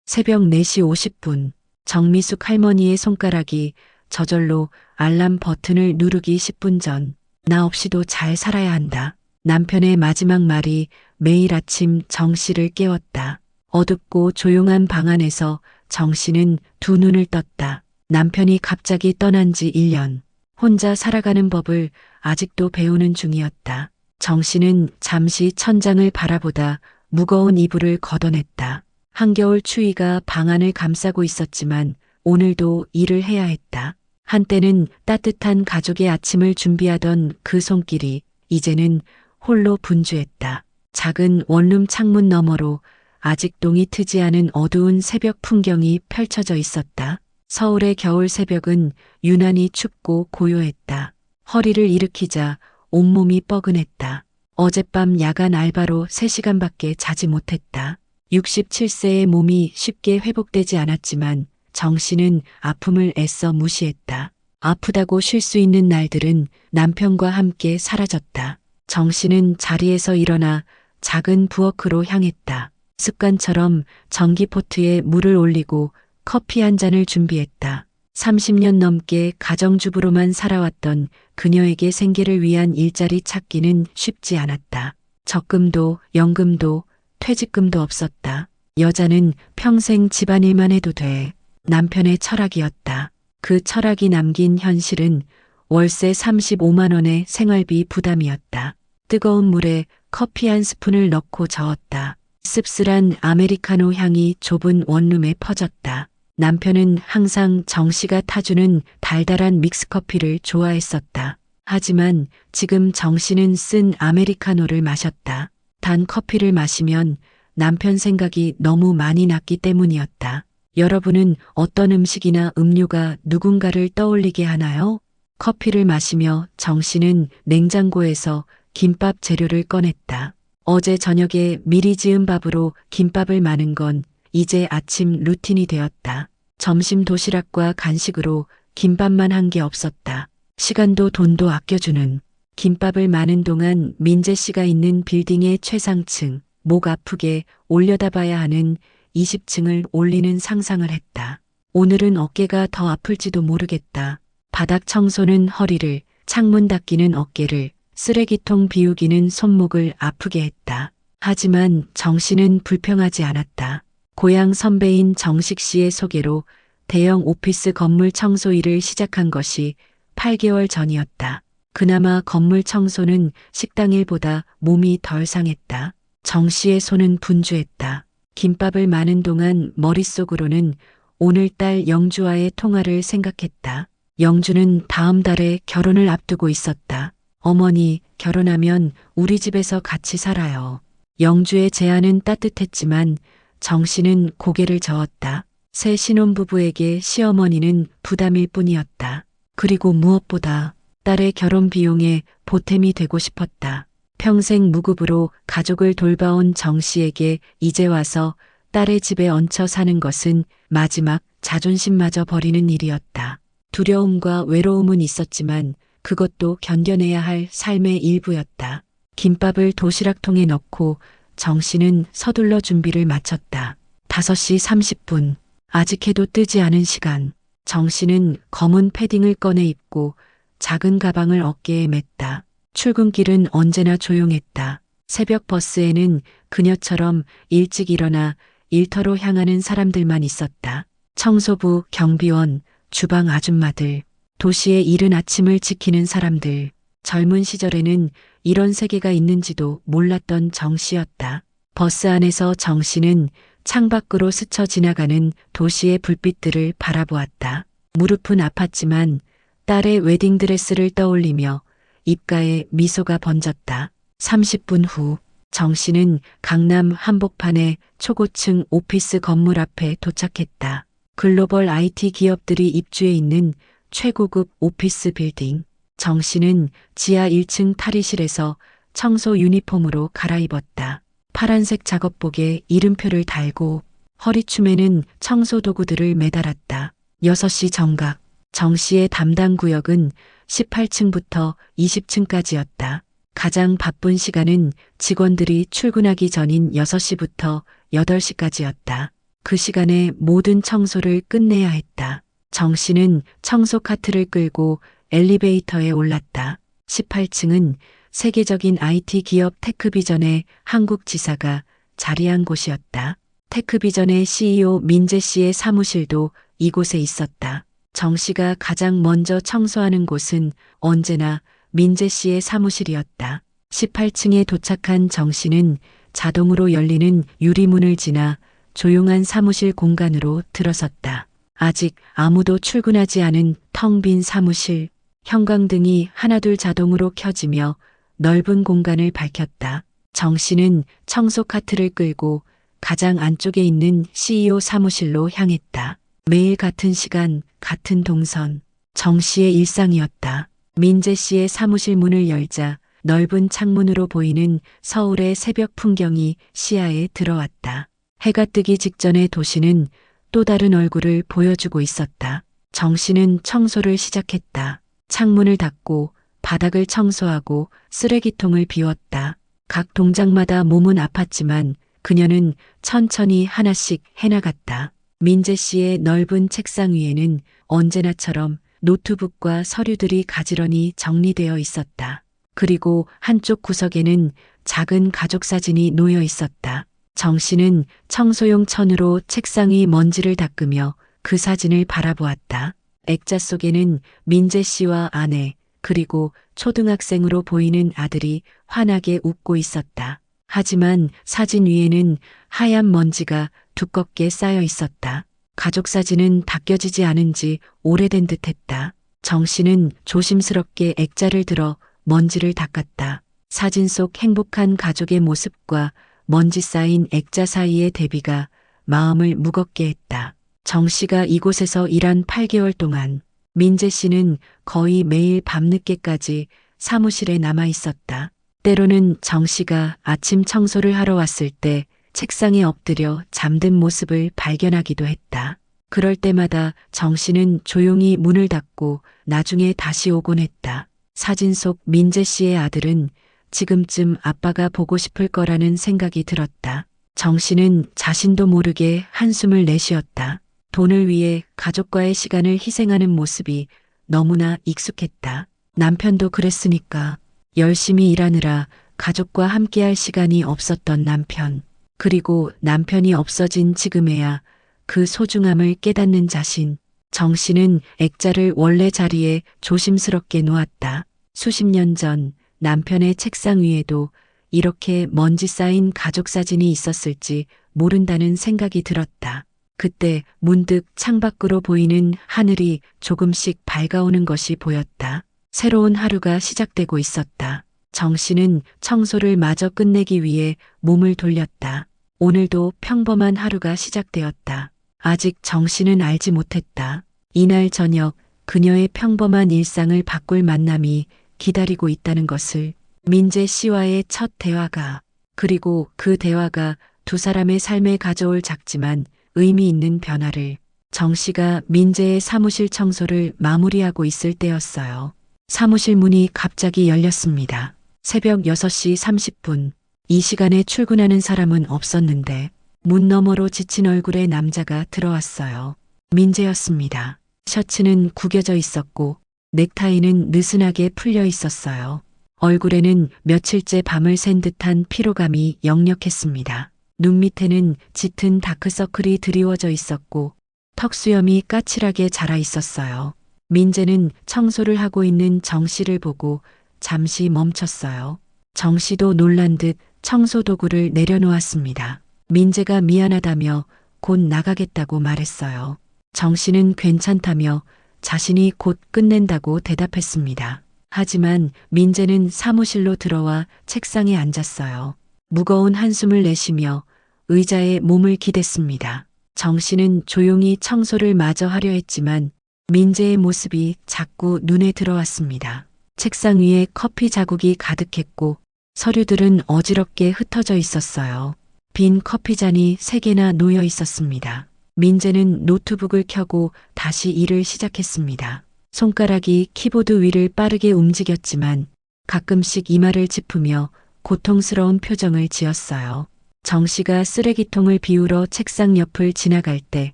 새벽 4시 50분, 정미숙 할머니의 손가락이 저절로 알람 버튼을 누르기 10분 전, 나 없이도 잘 살아야 한다. 남편의 마지막 말이 매일 아침 정 씨를 깨웠다. 어둡고 조용한 방 안에서 정 씨는 두 눈을 떴다. 남편이 갑자기 떠난 지 1년. 혼자 살아가는 법을 아직도 배우는 중이었다. 정 씨는 잠시 천장을 바라보다 무거운 이불을 걷어냈다. 한겨울 추위가 방 안을 감싸고 있었지만 오늘도 일을 해야 했다. 한때는 따뜻한 가족의 아침을 준비하던 그 손길이 이제는 홀로 분주했다. 작은 원룸 창문 너머로 아직 동이 트지 않은 어두운 새벽 풍경이 펼쳐져 있었다. 서울의 겨울 새벽은 유난히 춥고 고요했다. 허리를 일으키자 온몸이 뻐근했다. 어젯밤 야간 알바로 3시간밖에 자지 못했다. 67세의 몸이 쉽게 회복되지 않았지만 정 씨는 아픔을 애써 무시했다. 아프다고 쉴 수 있는 날들은 남편과 함께 사라졌다. 정 씨는 자리에서 일어나 작은 부엌으로 향했다. 습관처럼 전기포트에 물을 올리고 커피 한 잔을 준비했다. 30년 넘게 가정주부로만 살아왔던 그녀에게 생계를 위한 일자리 찾기는 쉽지 않았다. 적금도 연금도 퇴직금도 없었다. 여자는 평생 집안일만 해도 돼. 남편의 철학이었다. 그 철학이 남긴 현실은 월세 35만 원의 생활비 부담이었다. 뜨거운 물에 커피 한 스푼을 넣고 저었다. 씁쓸한 아메리카노 향이 좁은 원룸에 퍼졌다. 남편은 항상 정 씨가 타주는 달달한 믹스커피를 좋아했었다. 하지만 지금 정 씨는 쓴 아메리카노를 마셨다. 단 커피를 마시면 남편 생각이 너무 많이 났기 때문이었다. 여러분은 어떤 음식이나 음료가 누군가를 떠올리게 하나요? 커피를 마시며 정 씨는 냉장고에서 김밥 재료를 꺼냈다. 어제 저녁에 미리 지은 밥으로 김밥을 마는 건 이제 아침 루틴이 되었다. 점심 도시락과 간식으로 김밥만 한 게 없었다. 시간도 돈도 아껴주는. 김밥을 마는 동안 민재 씨가 있는 빌딩의 최상층, 목 아프게 올려다봐야 하는 20층을 올리는 상상을 했다. 오늘은 어깨가 더 아플지도 모르겠다. 바닥 청소는 허리를, 창문 닦기는 어깨를, 쓰레기통 비우기는 손목을 아프게 했다. 하지만 정 씨는 불평하지 않았다. 고향 선배인 정식 씨의 소개로 대형 오피스 건물 청소 일을 시작한 것이 8개월 전이었다. 그나마 건물 청소는 식당 일보다 몸이 덜 상했다. 정 씨의 손은 분주했다. 김밥을 마는 동안 머릿속으로는 오늘딸 영주와의 통화를 생각했다. 영주는 다음 달에 결혼을 앞두고 있었다. 어머니, 결혼하면 우리 집에서 같이 살아요. 영주의 제안은 따뜻했지만 정 씨는 고개를 저었다. 새 신혼부부에게 시어머니는 부담일 뿐이었다. 그리고 무엇보다 딸의 결혼 비용에 보탬이 되고 싶었다. 평생 무급으로 가족을 돌봐온 정 씨에게 이제 와서 딸의 집에 얹혀 사는 것은 마지막 자존심마저 버리는 일이었다. 두려움과 외로움은 있었지만 그것도 견뎌내야 할 삶의 일부였다. 김밥을 도시락통에 넣고 정 씨는 서둘러 준비를 마쳤다. 5시 30분. 아직 해도 뜨지 않은 시간. 정 씨는 검은 패딩을 꺼내 입고 작은 가방을 어깨에 맸다. 출근길은 언제나 조용했다. 새벽 버스에는 그녀처럼 일찍 일어나 일터로 향하는 사람들만 있었다. 청소부, 경비원, 주방 아줌마들, 도시의 이른 아침을 지키는 사람들. 젊은 시절에는 이런 세계가 있는지도 몰랐던 정 씨였다. 버스 안에서 정 씨는 창밖으로 스쳐 지나가는 도시의 불빛들을 바라보았다. 무릎은 아팠지만 딸의 웨딩드레스를 떠올리며 입가에 미소가 번졌다. 30분 후 정 씨는 강남 한복판의 초고층 오피스 건물 앞에 도착했다. 글로벌 IT 기업들이 입주해 있는 최고급 오피스 빌딩. 정 씨는 지하 1층 탈의실에서 청소 유니폼으로 갈아입었다. 파란색 작업복에 이름표를 달고 허리춤에는 청소 도구들을 매달았다. 6시 정각. 정 씨의 담당 구역은 18층부터 20층까지였다. 가장 바쁜 시간은 직원들이 출근하기 전인 6시부터 8시까지였다. 그 시간에 모든 청소를 끝내야 했다. 정 씨는 청소 카트를 끌고 엘리베이터에 올랐다. 18층은 세계적인 IT 기업 테크비전의 한국 지사가 자리한 곳이었다. 테크비전의 CEO 민재 씨의 사무실도 이곳에 있었다. 정 씨가 가장 먼저 청소하는 곳은 언제나 민재 씨의 사무실이었다. 18층에 도착한 정 씨는 자동으로 열리는 유리문을 지나 조용한 사무실 공간으로 들어섰다. 아직 아무도 출근하지 않은 텅 빈 사무실, 형광등이 하나둘 자동으로 켜지며 넓은 공간을 밝혔다. 정 씨는 청소 카트를 끌고 가장 안쪽에 있는 CEO 사무실로 향했다. 매일 같은 시간, 같은 동선, 정 씨의 일상이었다. 민재 씨의 사무실 문을 열자 넓은 창문으로 보이는 서울의 새벽 풍경이 시야에 들어왔다. 해가 뜨기 직전의 도시는 또 다른 얼굴을 보여주고 있었다. 정 씨는 청소를 시작했다. 창문을 닫고 바닥을 청소하고 쓰레기통을 비웠다. 각 동작마다 몸은 아팠지만 그녀는 천천히 하나씩 해나갔다. 민재 씨의 넓은 책상 위에는 언제나처럼 노트북과 서류들이 가지런히 정리되어 있었다. 그리고 한쪽 구석에는 작은 가족 사진이 놓여 있었다. 정 씨는 청소용 천으로 책상 위 먼지를 닦으며 그 사진을 바라보았다. 액자 속에는 민재 씨와 아내, 그리고 초등학생으로 보이는 아들이 환하게 웃고 있었다. 하지만 사진 위에는 하얀 먼지가 두껍게 쌓여 있었다. 가족 사진은 닦여지지 않은 지 오래된 듯했다. 정 씨는 조심스럽게 액자를 들어 먼지를 닦았다. 사진 속 행복한 가족의 모습과 먼지 쌓인 액자 사이의 대비가 마음을 무겁게 했다. 정 씨가 이곳에서 일한 8개월 동안 민재 씨는 거의 매일 밤늦게까지 사무실에 남아 있었다. 때로는 정 씨가 아침 청소를 하러 왔을 때 책상에 엎드려 잠든 모습을 발견하기도 했다. 그럴 때마다 정 씨는 조용히 문을 닫고 나중에 다시 오곤 했다. 사진 속 민재 씨의 아들은 지금쯤 아빠가 보고 싶을 거라는 생각이 들었다. 정 씨는 자신도 모르게 한숨을 내쉬었다. 돈을 위해 가족과의 시간을 희생하는 모습이 너무나 익숙했다. 남편도 그랬으니까. 열심히 일하느라 가족과 함께할 시간이 없었던 남편. 그리고 남편이 없어진 지금에야 그 소중함을 깨닫는 자신. 정 씨는 액자를 원래 자리에 조심스럽게 놓았다. 수십 년 전 남편의 책상 위에도 이렇게 먼지 쌓인 가족 사진이 있었을지 모른다는 생각이 들었다. 그때 문득 창밖으로 보이는 하늘이 조금씩 밝아오는 것이 보였다. 새로운 하루가 시작되고 있었다. 정 씨는 청소를 마저 끝내기 위해 몸을 돌렸다. 오늘도 평범한 하루가 시작되었다. 아직 정 씨는 알지 못했다. 이날 저녁 그녀의 평범한 일상을 바꿀 만남이 기다리고 있다는 것을. 민재 씨와의 첫 대화가, 그리고 그 대화가 두 사람의 삶에 가져올 작지만 의미 있는 변화를. 정 씨가 민재의 사무실 청소를 마무리하고 있을 때였어요. 사무실 문이 갑자기 열렸습니다. 새벽 6시 30분. 이 시간에 출근하는 사람은 없었는데 문 너머로 지친 얼굴의 남자가 들어왔어요. 민재였습니다. 셔츠는 구겨져 있었고 넥타이는 느슨하게 풀려 있었어요. 얼굴에는 며칠째 밤을 샌 듯한 피로감이 역력했습니다. 눈 밑에는 짙은 다크서클이 드리워져 있었고 턱수염이 까칠하게 자라 있었어요. 민재는 청소를 하고 있는 정 씨를 보고 잠시 멈췄어요. 정 씨도 놀란 듯 청소 도구를 내려놓았습니다. 민재가 미안하다며 곧 나가겠다고 말했어요. 정 씨는 괜찮다며 자신이 곧 끝낸다고 대답했습니다. 하지만 민재는 사무실로 들어와 책상에 앉았어요. 무거운 한숨을 내쉬며 의자에 몸을 기댔습니다. 정 씨는 조용히 청소를 마저 하려 했지만 민재의 모습이 자꾸 눈에 들어왔습니다. 책상 위에 커피 자국이 가득했고 서류들은 어지럽게 흩어져 있었어요. 빈 커피잔이 3개나 놓여 있었습니다. 민재는 노트북을 켜고 다시 일을 시작했습니다. 손가락이 키보드 위를 빠르게 움직였지만 가끔씩 이마를 짚으며 고통스러운 표정을 지었어요. 정 씨가 쓰레기통을 비우러 책상 옆을 지나갈 때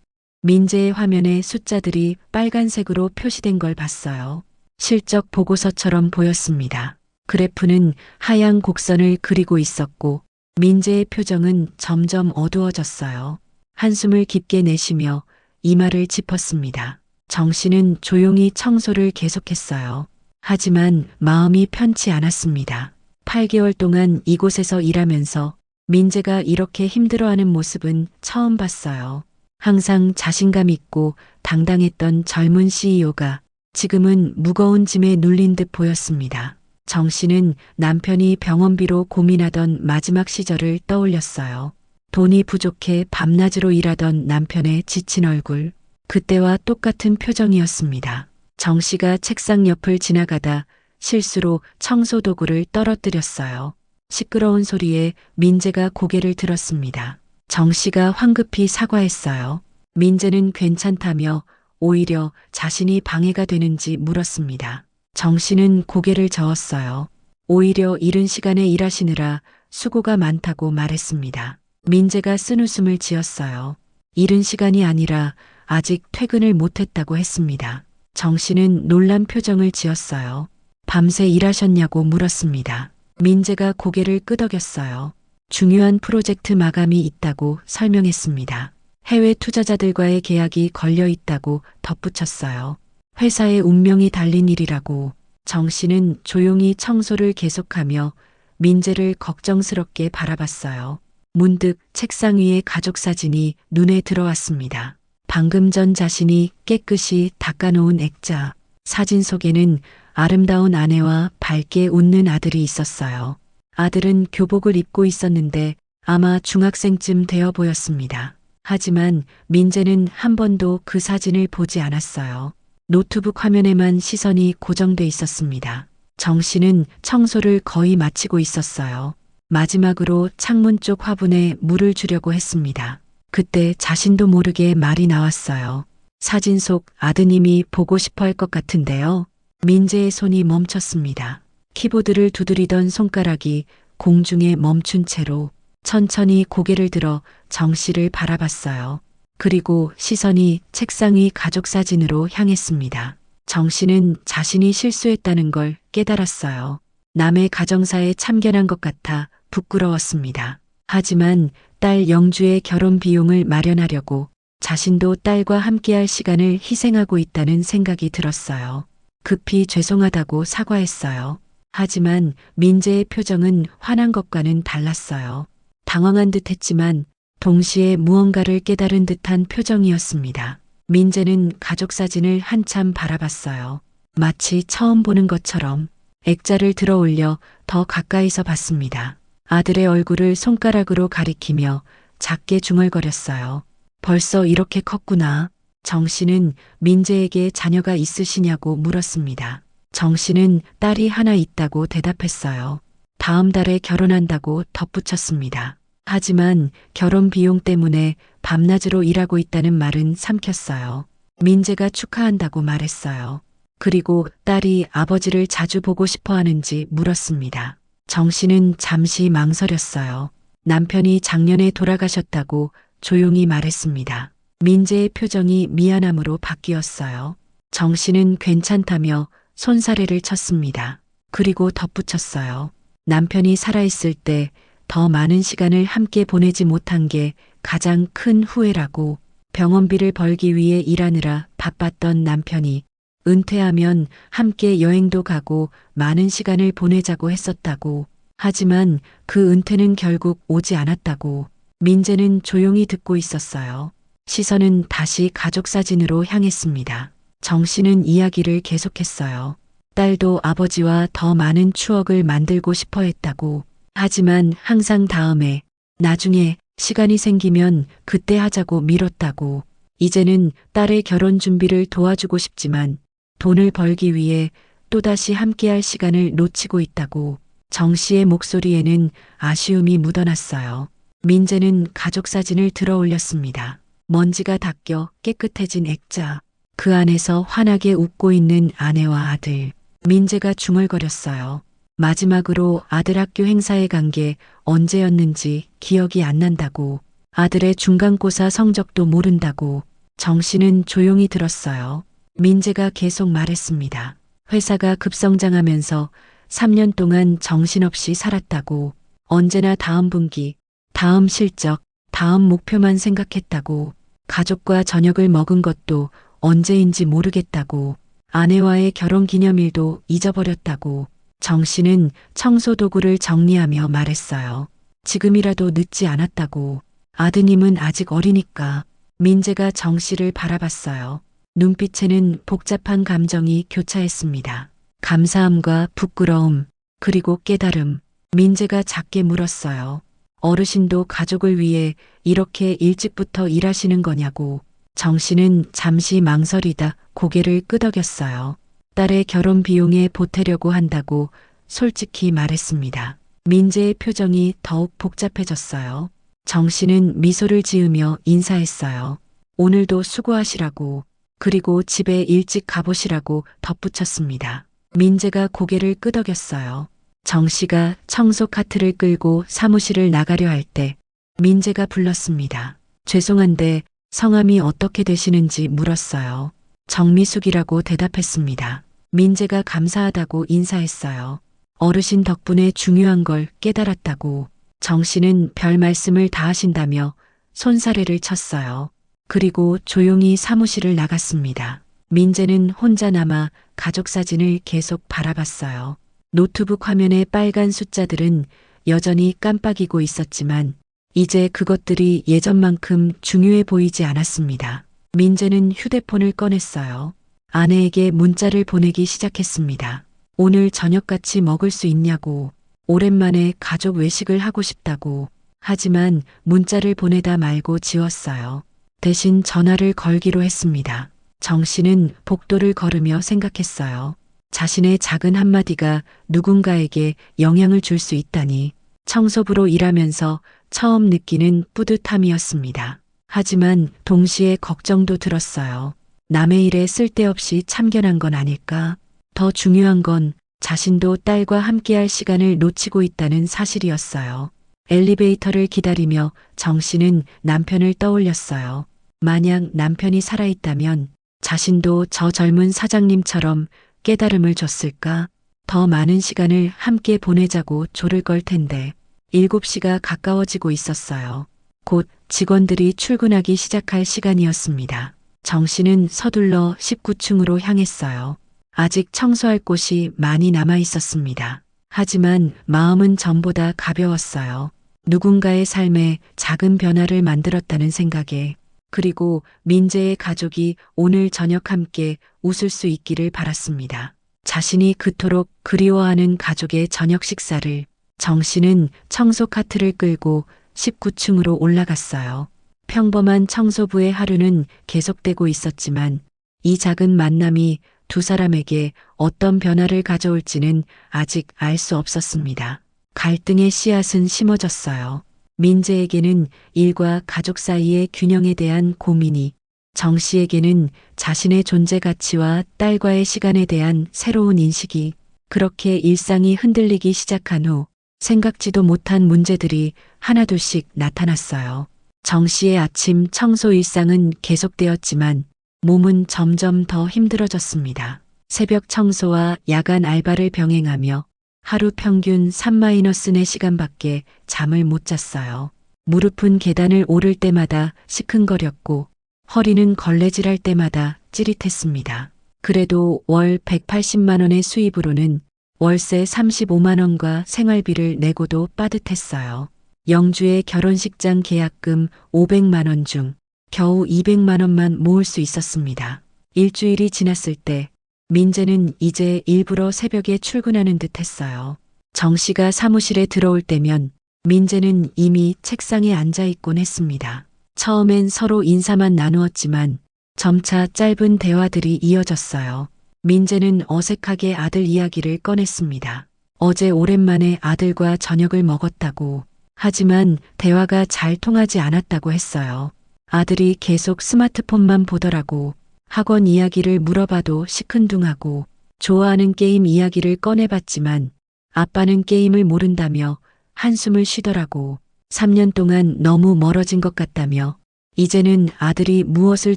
민재의 화면에 숫자들이 빨간색으로 표시된 걸 봤어요. 실적 보고서처럼 보였습니다. 그래프는 하얀 곡선을 그리고 있었고 민재의 표정은 점점 어두워졌어요. 한숨을 깊게 내쉬며 이마를 짚었습니다. 정 씨는 조용히 청소를 계속했어요. 하지만 마음이 편치 않았습니다. 8개월 동안 이곳에서 일하면서 민재가 이렇게 힘들어하는 모습은 처음 봤어요. 항상 자신감 있고 당당했던 젊은 CEO가 지금은 무거운 짐에 눌린 듯 보였습니다. 정 씨는 남편이 병원비로 고민하던 마지막 시절을 떠올렸어요. 돈이 부족해 밤낮으로 일하던 남편의 지친 얼굴, 그때와 똑같은 표정이었습니다. 정 씨가 책상 옆을 지나가다 실수로 청소 도구를 떨어뜨렸어요. 시끄러운 소리에 민재가 고개를 들었습니다. 정 씨가 황급히 사과했어요. 민재는 괜찮다며 오히려 자신이 방해가 되는지 물었습니다. 정 씨는 고개를 저었어요. 오히려 이른 시간에 일하시느라 수고가 많다고 말했습니다. 민재가 쓴웃음을 지었어요. 이른 시간이 아니라 아직 퇴근을 못했다고 했습니다. 정 씨는 놀란 표정을 지었어요. 밤새 일하셨냐고 물었습니다. 민재가 고개를 끄덕였어요. 중요한 프로젝트 마감이 있다고 설명했습니다. 해외 투자자들과의 계약이 걸려 있다고 덧붙였어요. 회사의 운명이 달린 일이라고. 정 씨는 조용히 청소를 계속하며 민재를 걱정스럽게 바라봤어요. 문득 책상 위의 가족 사진이 눈에 들어왔습니다. 방금 전 자신이 깨끗이 닦아놓은 액자. 사진 속에는 아름다운 아내와 밝게 웃는 아들이 있었어요. 아들은 교복을 입고 있었는데 아마 중학생쯤 되어 보였습니다. 하지만 민재는 한 번도 그 사진을 보지 않았어요. 노트북 화면에만 시선이 고정돼 있었습니다. 정 씨는 청소를 거의 마치고 있었어요. 마지막으로 창문 쪽 화분에 물을 주려고 했습니다. 그때 자신도 모르게 말이 나왔어요. 사진 속 아드님이 보고 싶어 할 것 같은데요. 민재의 손이 멈췄습니다. 키보드를 두드리던 손가락이 공중에 멈춘 채로 천천히 고개를 들어 정 씨를 바라봤어요. 그리고 시선이 책상 위 가족 사진으로 향했습니다. 정 씨는 자신이 실수했다는 걸 깨달았어요. 남의 가정사에 참견한 것 같아 부끄러웠습니다. 하지만 딸 영주의 결혼 비용을 마련하려고 자신도 딸과 함께할 시간을 희생하고 있다는 생각이 들었어요. 급히 죄송하다고 사과했어요. 하지만 민재의 표정은 화난 것과는 달랐어요. 당황한 듯 했지만 동시에 무언가를 깨달은 듯한 표정이었습니다. 민재는 가족 사진을 한참 바라봤어요. 마치 처음 보는 것처럼 액자를 들어 올려 더 가까이서 봤습니다. 아들의 얼굴을 손가락으로 가리키며 작게 중얼거렸어요. 벌써 이렇게 컸구나. 정 씨는 민재에게 자녀가 있으시냐고 물었습니다. 정 씨는 딸이 하나 있다고 대답했어요. 다음 달에 결혼한다고 덧붙였습니다. 하지만 결혼 비용 때문에 밤낮으로 일하고 있다는 말은 삼켰어요. 민재가 축하한다고 말했어요. 그리고 딸이 아버지를 자주 보고 싶어 하는지 물었습니다. 정 씨는 잠시 망설였어요. 남편이 작년에 돌아가셨다고 조용히 말했습니다. 민재의 표정이 미안함으로 바뀌었어요. 정 씨는 괜찮다며 손사래를 쳤습니다. 그리고 덧붙였어요. 남편이 살아있을 때 더 많은 시간을 함께 보내지 못한 게 가장 큰 후회라고. 병원비를 벌기 위해 일하느라 바빴던 남편이 은퇴하면 함께 여행도 가고 많은 시간을 보내자고 했었다고. 하지만 그 은퇴는 결국 오지 않았다고. 민재는 조용히 듣고 있었어요. 시선은 다시 가족 사진으로 향했습니다. 정 씨는 이야기를 계속했어요. 딸도 아버지와 더 많은 추억을 만들고 싶어 했다고. 하지만 항상 다음에, 나중에 시간이 생기면 그때 하자고 미뤘다고. 이제는 딸의 결혼 준비를 도와주고 싶지만 돈을 벌기 위해 또다시 함께할 시간을 놓치고 있다고. 정 씨의 목소리에는 아쉬움이 묻어났어요. 민재는 가족 사진을 들어 올렸습니다. 먼지가 닦여 깨끗해진 액자. 그 안에서 환하게 웃고 있는 아내와 아들. 민재가 중얼거렸어요. 마지막으로 아들 학교 행사에 간 게 언제였는지 기억이 안 난다고, 아들의 중간고사 성적도 모른다고 정 씨는 조용히 들었어요. 민재가 계속 말했습니다. 회사가 급성장하면서 3년 동안 정신없이 살았다고, 언제나 다음 분기, 다음 실적, 다음 목표만 생각했다고, 가족과 저녁을 먹은 것도 언제인지 모르겠다고, 아내와의 결혼 기념일도 잊어버렸다고, 정 씨는 청소 도구를 정리하며 말했어요. 지금이라도 늦지 않았다고, 아드님은 아직 어리니까. 민재가 정 씨를 바라봤어요. 눈빛에는 복잡한 감정이 교차했습니다. 감사함과 부끄러움, 그리고 깨달음. 민재가 작게 물었어요. 어르신도 가족을 위해 이렇게 일찍부터 일하시는 거냐고. 정 씨는 잠시 망설이다 고개를 끄덕였어요. 딸의 결혼 비용에 보태려고 한다고 솔직히 말했습니다. 민재의 표정이 더욱 복잡해졌어요. 정 씨는 미소를 지으며 인사했어요. 오늘도 수고하시라고, 그리고 집에 일찍 가보시라고 덧붙였습니다. 민재가 고개를 끄덕였어요. 정 씨가 청소 카트를 끌고 사무실을 나가려 할 때 민재가 불렀습니다. 죄송한데 성함이 어떻게 되시는지 물었어요. 정미숙이라고 대답했습니다. 민재가 감사하다고 인사했어요. 어르신 덕분에 중요한 걸 깨달았다고. 정 씨는 별 말씀을 다 하신다며 손사래를 쳤어요. 그리고 조용히 사무실을 나갔습니다. 민재는 혼자 남아 가족 사진을 계속 바라봤어요. 노트북 화면의 빨간 숫자들은 여전히 깜빡이고 있었지만 이제 그것들이 예전만큼 중요해 보이지 않았습니다. 민재는 휴대폰을 꺼냈어요. 아내에게 문자를 보내기 시작했습니다. 오늘 저녁 같이 먹을 수 있냐고, 오랜만에 가족 외식을 하고 싶다고. 하지만 문자를 보내다 말고 지웠어요. 대신 전화를 걸기로 했습니다. 정 씨는 복도를 걸으며 생각했어요. 자신의 작은 한마디가 누군가에게 영향을 줄 수 있다니. 청소부로 일하면서 처음 느끼는 뿌듯함이었습니다. 하지만 동시에 걱정도 들었어요. 남의 일에 쓸데없이 참견한 건 아닐까? 더 중요한 건 자신도 딸과 함께할 시간을 놓치고 있다는 사실이었어요. 엘리베이터를 기다리며 정 씨는 남편을 떠올렸어요. 만약 남편이 살아있다면 자신도 저 젊은 사장님처럼 깨달음을 줬을까? 더 많은 시간을 함께 보내자고 조를 걸 텐데. 7시가 가까워지고 있었어요. 곧 직원들이 출근하기 시작할 시간이었습니다. 정 씨는 서둘러 19층으로 향했어요. 아직 청소할 곳이 많이 남아 있었습니다. 하지만 마음은 전보다 가벼웠어요. 누군가의 삶에 작은 변화를 만들었다는 생각에, 그리고 민재의 가족이 오늘 저녁 함께 웃을 수 있기를 바랐습니다. 자신이 그토록 그리워하는 가족의 저녁 식사를. 정 씨는 청소 카트를 끌고 19층으로 올라갔어요. 평범한 청소부의 하루는 계속되고 있었지만 이 작은 만남이 두 사람에게 어떤 변화를 가져올지는 아직 알 수 없었습니다. 갈등의 씨앗은 심어졌어요. 민재에게는 일과 가족 사이의 균형에 대한 고민이, 정 씨에게는 자신의 존재 가치와 딸과의 시간에 대한 새로운 인식이. 그렇게 일상이 흔들리기 시작한 후 생각지도 못한 문제들이 하나둘씩 나타났어요. 정 씨의 아침 청소 일상은 계속되었지만 몸은 점점 더 힘들어졌습니다. 새벽 청소와 야간 알바를 병행하며 하루 평균 3-4시간밖에 잠을 못 잤어요. 무릎은 계단을 오를 때마다 시큰거렸고 허리는 걸레질할 때마다 찌릿했습니다. 그래도 월 180만 원의 수입으로는 월세 35만 원과 생활비를 내고도 빠듯했어요. 영주의 결혼식장 계약금 500만 원 중 겨우 200만 원만 모을 수 있었습니다. 일주일이 지났을 때 민재는 이제 일부러 새벽에 출근하는 듯 했어요. 정 씨가 사무실에 들어올 때면 민재는 이미 책상에 앉아 있곤 했습니다. 처음엔 서로 인사만 나누었지만 점차 짧은 대화들이 이어졌어요. 민재는 어색하게 아들 이야기를 꺼냈습니다. 어제 오랜만에 아들과 저녁을 먹었다고. 하지만 대화가 잘 통하지 않았다고 했어요. 아들이 계속 스마트폰만 보더라고. 학원 이야기를 물어봐도 시큰둥하고, 좋아하는 게임 이야기를 꺼내봤지만 아빠는 게임을 모른다며 한숨을 쉬더라고. 3년 동안 너무 멀어진 것 같다며 이제는 아들이 무엇을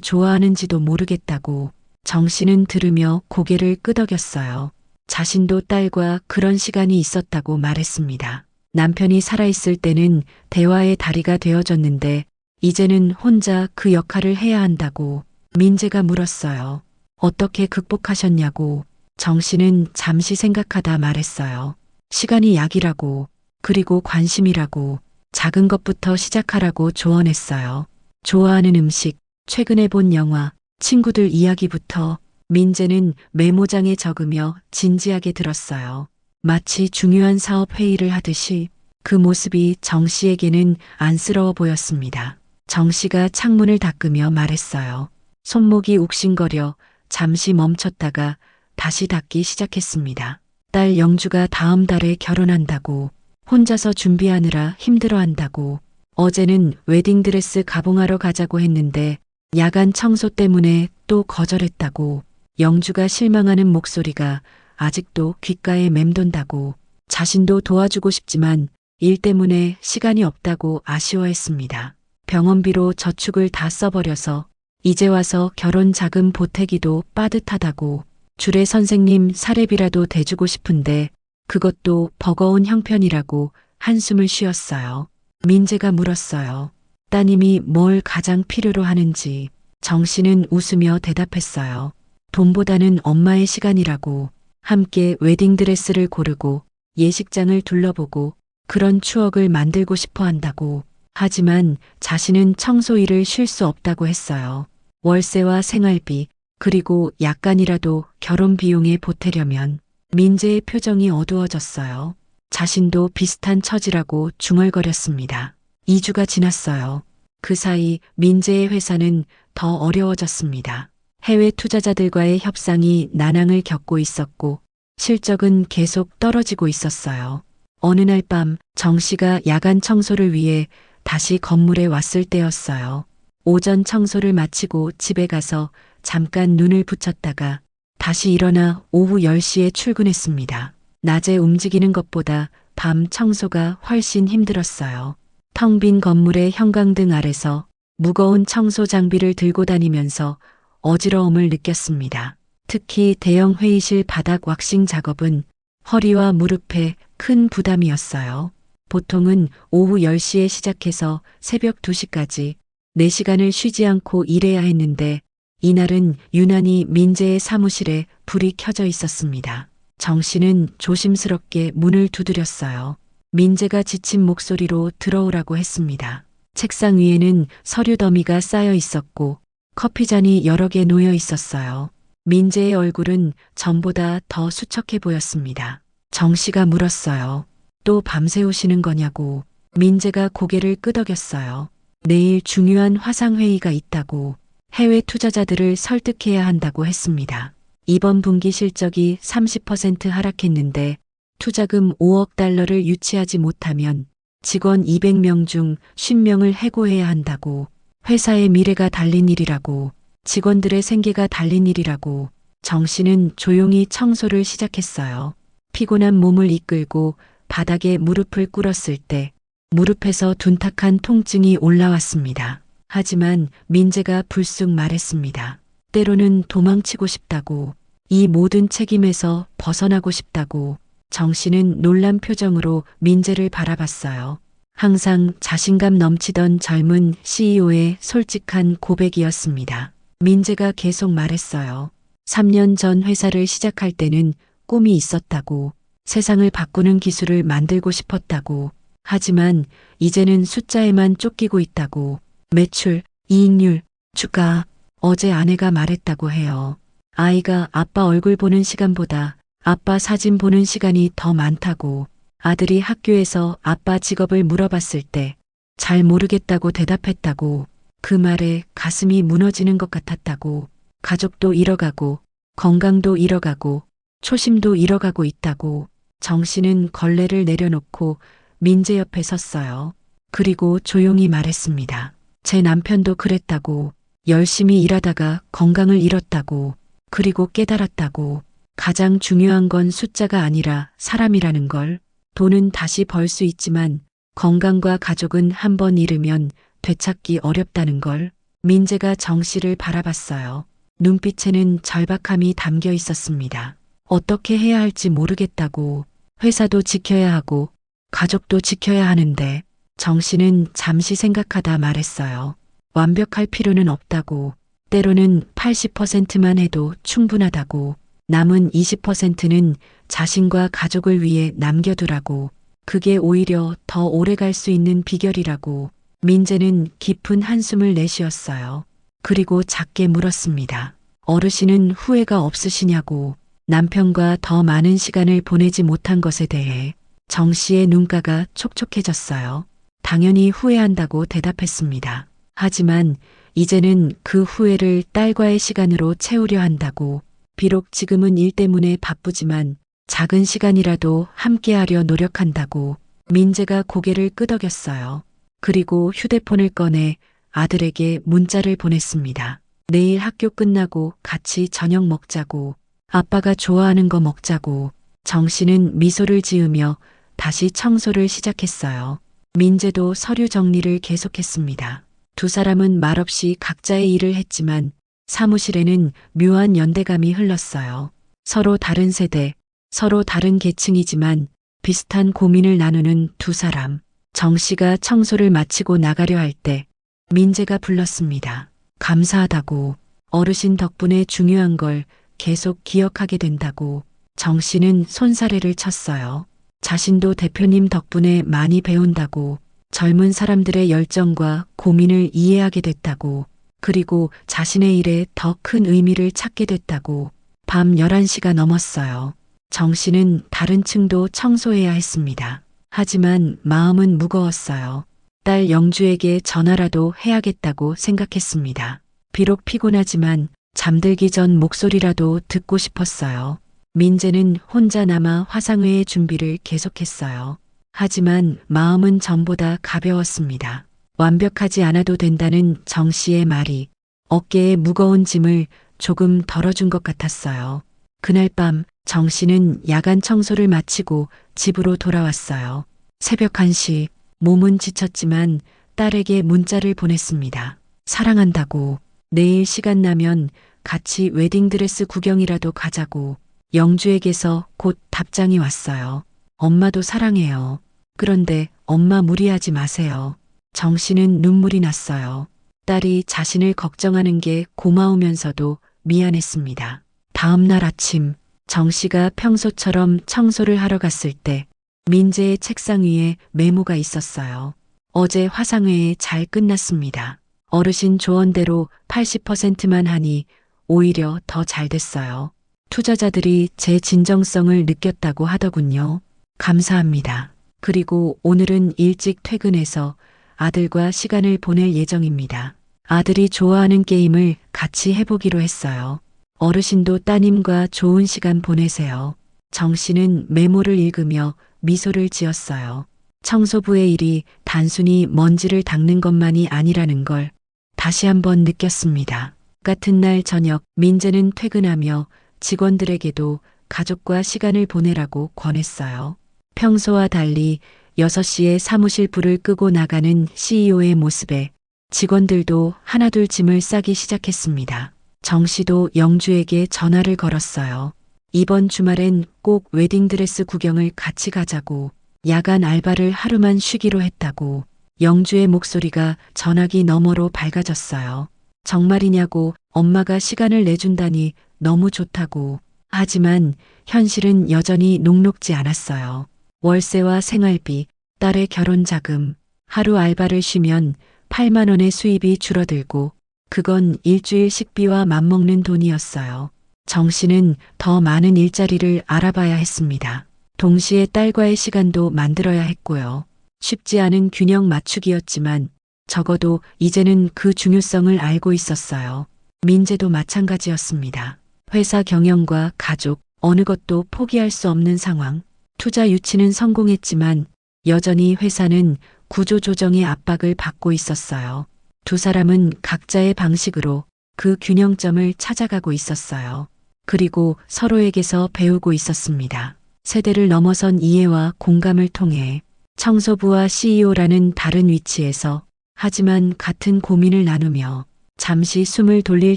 좋아하는지도 모르겠다고. 정 씨는 들으며 고개를 끄덕였어요. 자신도 딸과 그런 시간이 있었다고 말했습니다. 남편이 살아있을 때는 대화의 다리가 되어줬는데 이제는 혼자 그 역할을 해야 한다고. 민재가 물었어요. 어떻게 극복하셨냐고. 정 씨는 잠시 생각하다 말했어요. 시간이 약이라고, 그리고 관심이라고, 작은 것부터 시작하라고 조언했어요. 좋아하는 음식, 최근에 본 영화, 친구들 이야기부터. 민재는 메모장에 적으며 진지하게 들었어요. 마치 중요한 사업 회의를 하듯이. 그 모습이 정 씨에게는 안쓰러워 보였습니다. 정 씨가 창문을 닦으며 말했어요. 손목이 욱신거려 잠시 멈췄다가 다시 닦기 시작했습니다. 딸 영주가 다음 달에 결혼한다고. 혼자서 준비하느라 힘들어한다고. 어제는 웨딩드레스 가봉하러 가자고 했는데 야간 청소 때문에 또 거절했다고. 영주가 실망하는 목소리가 아직도 귓가에 맴돈다고. 자신도 도와주고 싶지만 일 때문에 시간이 없다고 아쉬워했습니다. 병원비로 저축을 다 써버려서 이제 와서 결혼 자금 보태기도 빠듯하다고. 주례 선생님 사례비라도 대주고 싶은데 그것도 버거운 형편이라고 한숨을 쉬었어요. 민재가 물었어요. 따님이 뭘 가장 필요로 하는지. 정 씨는 웃으며 대답했어요. 돈보다는 엄마의 시간이라고. 함께 웨딩드레스를 고르고 예식장을 둘러보고 그런 추억을 만들고 싶어 한다고. 하지만 자신은 청소 일을 쉴 수 없다고 했어요. 월세와 생활비, 그리고 약간이라도 결혼 비용에 보태려면. 민재의 표정이 어두워졌어요. 자신도 비슷한 처지라고 중얼거렸습니다. 2주가 지났어요. 그 사이 민재의 회사는 더 어려워졌습니다. 해외 투자자들과의 협상이 난항을 겪고 있었고 실적은 계속 떨어지고 있었어요. 어느 날 밤 정 씨가 야간 청소를 위해 다시 건물에 왔을 때였어요. 오전 청소를 마치고 집에 가서 잠깐 눈을 붙였다가 다시 일어나 오후 10시에 출근했습니다. 낮에 움직이는 것보다 밤 청소가 훨씬 힘들었어요. 텅 빈 건물의 형광등 아래서 무거운 청소 장비를 들고 다니면서 어지러움을 느꼈습니다. 특히 대형 회의실 바닥 왁싱 작업은 허리와 무릎에 큰 부담이었어요. 보통은 오후 10시에 시작해서 새벽 2시까지 4시간을 쉬지 않고 일해야 했는데 이날은 유난히 민재의 사무실에 불이 켜져 있었습니다. 정 씨는 조심스럽게 문을 두드렸어요. 민재가 지친 목소리로 들어오라고 했습니다. 책상 위에는 서류 더미가 쌓여 있었고 커피잔이 여러 개 놓여 있었어요. 민재의 얼굴은 전보다 더 수척해 보였습니다. 정 씨가 물었어요. 또 밤새우시는 거냐고. 민재가 고개를 끄덕였어요. 내일 중요한 화상회의가 있다고. 해외 투자자들을 설득해야 한다고 했습니다. 이번 분기 실적이 30% 하락했는데 투자금 5억 달러를 유치하지 못하면 직원 200명 중 50명을 해고해야 한다고. 회사의 미래가 달린 일이라고. 직원들의 생계가 달린 일이라고. 정 씨는 조용히 청소를 시작했어요. 피곤한 몸을 이끌고 바닥에 무릎을 꿇었을 때 무릎에서 둔탁한 통증이 올라왔습니다. 하지만 민재가 불쑥 말했습니다. 때로는 도망치고 싶다고. 이 모든 책임에서 벗어나고 싶다고. 정 씨는 놀란 표정으로 민재를 바라봤어요. 항상 자신감 넘치던 젊은 CEO의 솔직한 고백이었습니다. 민재가 계속 말했어요. 3년 전 회사를 시작할 때는 꿈이 있었다고. 세상을 바꾸는 기술을 만들고 싶었다고. 하지만 이제는 숫자에만 쫓기고 있다고. 매출, 이익률, 주가. 어제 아내가 말했다고 해요. 아이가 아빠 얼굴 보는 시간보다 아빠 사진 보는 시간이 더 많다고. 아들이 학교에서 아빠 직업을 물어봤을 때 잘 모르겠다고 대답했다고. 그 말에 가슴이 무너지는 것 같았다고. 가족도 잃어가고 건강도 잃어가고 초심도 잃어가고 있다고. 정 씨는 걸레를 내려놓고 민재 옆에 섰어요. 그리고 조용히 말했습니다. 제 남편도 그랬다고. 열심히 일하다가 건강을 잃었다고. 그리고 깨달았다고. 가장 중요한 건 숫자가 아니라 사람이라는 걸. 돈은 다시 벌 수 있지만 건강과 가족은 한 번 잃으면 되찾기 어렵다는 걸. 민재가 정 씨를 바라봤어요. 눈빛에는 절박함이 담겨 있었습니다. 어떻게 해야 할지 모르겠다고. 회사도 지켜야 하고 가족도 지켜야 하는데. 정 씨는 잠시 생각하다 말했어요. 완벽할 필요는 없다고. 때로는 80%만 해도 충분하다고. 남은 20%는 자신과 가족을 위해 남겨두라고. 그게 오히려 더 오래 갈 수 있는 비결이라고. 민재는 깊은 한숨을 내쉬었어요. 그리고 작게 물었습니다. 어르신은 후회가 없으시냐고. 남편과 더 많은 시간을 보내지 못한 것에 대해. 정 씨의 눈가가 촉촉해졌어요. 당연히 후회한다고 대답했습니다. 하지만 이제는 그 후회를 딸과의 시간으로 채우려 한다고. 비록 지금은 일 때문에 바쁘지만 작은 시간이라도 함께하려 노력한다고. 민재가 고개를 끄덕였어요. 그리고 휴대폰을 꺼내 아들에게 문자를 보냈습니다. 내일 학교 끝나고 같이 저녁 먹자고. 아빠가 좋아하는 거 먹자고. 정 씨는 미소를 지으며 다시 청소를 시작했어요. 민재도 서류 정리를 계속했습니다. 두 사람은 말없이 각자의 일을 했지만 사무실에는 묘한 연대감이 흘렀어요. 서로 다른 세대, 서로 다른 계층이지만 비슷한 고민을 나누는 두 사람. 정 씨가 청소를 마치고 나가려 할 때 민재가 불렀습니다. 감사하다고. 어르신 덕분에 중요한 걸 계속 기억하게 된다고. 정 씨는 손사래를 쳤어요. 자신도 대표님 덕분에 많이 배운다고. 젊은 사람들의 열정과 고민을 이해하게 됐다고. 그리고 자신의 일에 더 큰 의미를 찾게 됐다고. 밤 11시가 넘었어요. 정 씨는 다른 층도 청소해야 했습니다. 하지만 마음은 무거웠어요. 딸 영주에게 전화라도 해야겠다고 생각했습니다. 비록 피곤하지만 잠들기 전 목소리라도 듣고 싶었어요. 민재는 혼자 남아 화상회의 준비를 계속했어요. 하지만 마음은 전보다 가벼웠습니다. 완벽하지 않아도 된다는 정 씨의 말이 어깨에 무거운 짐을 조금 덜어준 것 같았어요. 그날 밤 정 씨는 야간 청소를 마치고 집으로 돌아왔어요. 새벽 1시, 몸은 지쳤지만 딸에게 문자를 보냈습니다. 사랑한다고. 내일 시간 나면 같이 웨딩드레스 구경이라도 가자고. 영주에게서 곧 답장이 왔어요. 엄마도 사랑해요. 그런데 엄마 무리하지 마세요. 정 씨는 눈물이 났어요. 딸이 자신을 걱정하는 게 고마우면서도 미안했습니다. 다음 날 아침 정 씨가 평소처럼 청소를 하러 갔을 때 민재의 책상 위에 메모가 있었어요. 어제 화상회의 잘 끝났습니다. 어르신 조언대로 80%만 하니 오히려 더 잘 됐어요. 투자자들이 제 진정성을 느꼈다고 하더군요. 감사합니다. 그리고 오늘은 일찍 퇴근해서 아들과 시간을 보낼 예정입니다. 아들이 좋아하는 게임을 같이 해보기로 했어요. 어르신도 따님과 좋은 시간 보내세요. 정 씨는 메모를 읽으며 미소를 지었어요. 청소부의 일이 단순히 먼지를 닦는 것만이 아니라는 걸 다시 한번 느꼈습니다. 같은 날 저녁 민재는 퇴근하며 직원들에게도 가족과 시간을 보내라고 권했어요. 평소와 달리 6시에 사무실 불을 끄고 나가는 CEO의 모습에 직원들도 하나둘 짐을 싸기 시작했습니다. 정 씨도 영주에게 전화를 걸었어요. 이번 주말엔 꼭 웨딩드레스 구경을 같이 가자고. 야간 알바를 하루만 쉬기로 했다고. 영주의 목소리가 전화기 너머로 밝아졌어요. 정말이냐고. 엄마가 시간을 내준다니 너무 좋다고. 하지만 현실은 여전히 녹록지 않았어요. 월세와 생활비, 딸의 결혼 자금, 하루 알바를 쉬면 8만 원의 수입이 줄어들고 그건 일주일 식비와 맞먹는 돈이었어요. 정 씨는 더 많은 일자리를 알아봐야 했습니다. 동시에 딸과의 시간도 만들어야 했고요. 쉽지 않은 균형 맞추기였지만 적어도 이제는 그 중요성을 알고 있었어요. 민재도 마찬가지였습니다. 회사 경영과 가족, 어느 것도 포기할 수 없는 상황. 투자 유치는 성공했지만 여전히 회사는 구조조정의 압박을 받고 있었어요. 두 사람은 각자의 방식으로 그 균형점을 찾아가고 있었어요. 그리고 서로에게서 배우고 있었습니다. 세대를 넘어선 이해와 공감을 통해 청소부와 CEO라는 다른 위치에서 하지만 같은 고민을 나누며 잠시 숨을 돌릴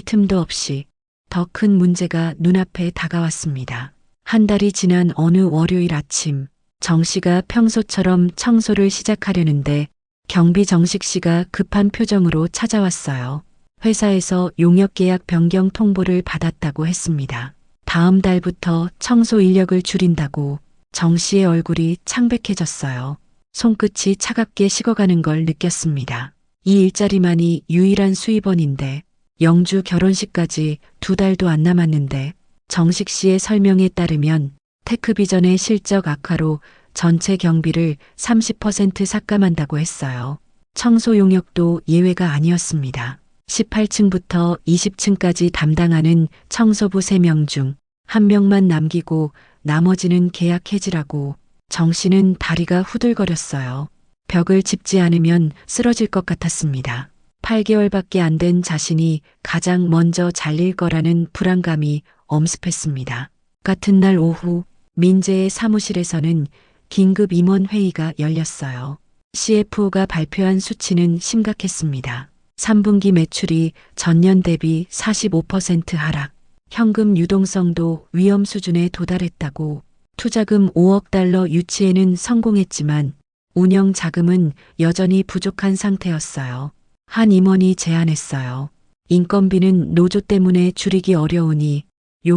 틈도 없이 더 큰 문제가 눈앞에 다가왔습니다. 한 달이 지난 어느 월요일 아침, 정 씨가 평소처럼 청소를 시작하려는데 경비 정식 씨가 급한 표정으로 찾아왔어요. 회사에서 용역 계약 변경 통보를 받았다고 했습니다. 다음 달부터 청소 인력을 줄인다고. 정 씨의 얼굴이 창백해졌어요. 손끝이 차갑게 식어가는 걸 느꼈습니다. 이 일자리만이 유일한 수입원인데 영주 결혼식까지 2달도 안 남았는데 정식 씨의 설명에 따르면 테크비전의 실적 악화로 전체 경비를 30% 삭감한다고 했어요. 청소 용역도 예외가 아니었습니다. 18층부터 20층까지 담당하는 청소부 3명 중 1명만 남기고 나머지는 계약 해지라고. 정 씨는 다리가 후들거렸어요. 벽을 짚지 않으면 쓰러질 것 같았습니다. 8개월밖에 안 된 자신이 가장 먼저 잘릴 거라는 불안감이 엄습했습니다. 같은 날 오후 민재의 사무실에서는 긴급 임원 회의가 열렸어요. CFO가 발표한 수치는 심각했습니다. 3분기 매출이 전년 대비 45% 하락, 현금 유동성도 위험 수준에 도달했다고. 투자금 5억 달러 유치에는 성공했지만 운영 자금은 여전히 부족한 상태였어요. 한 임원이 제안했어요. 인건비는 노조 때문에 줄이기 어려우니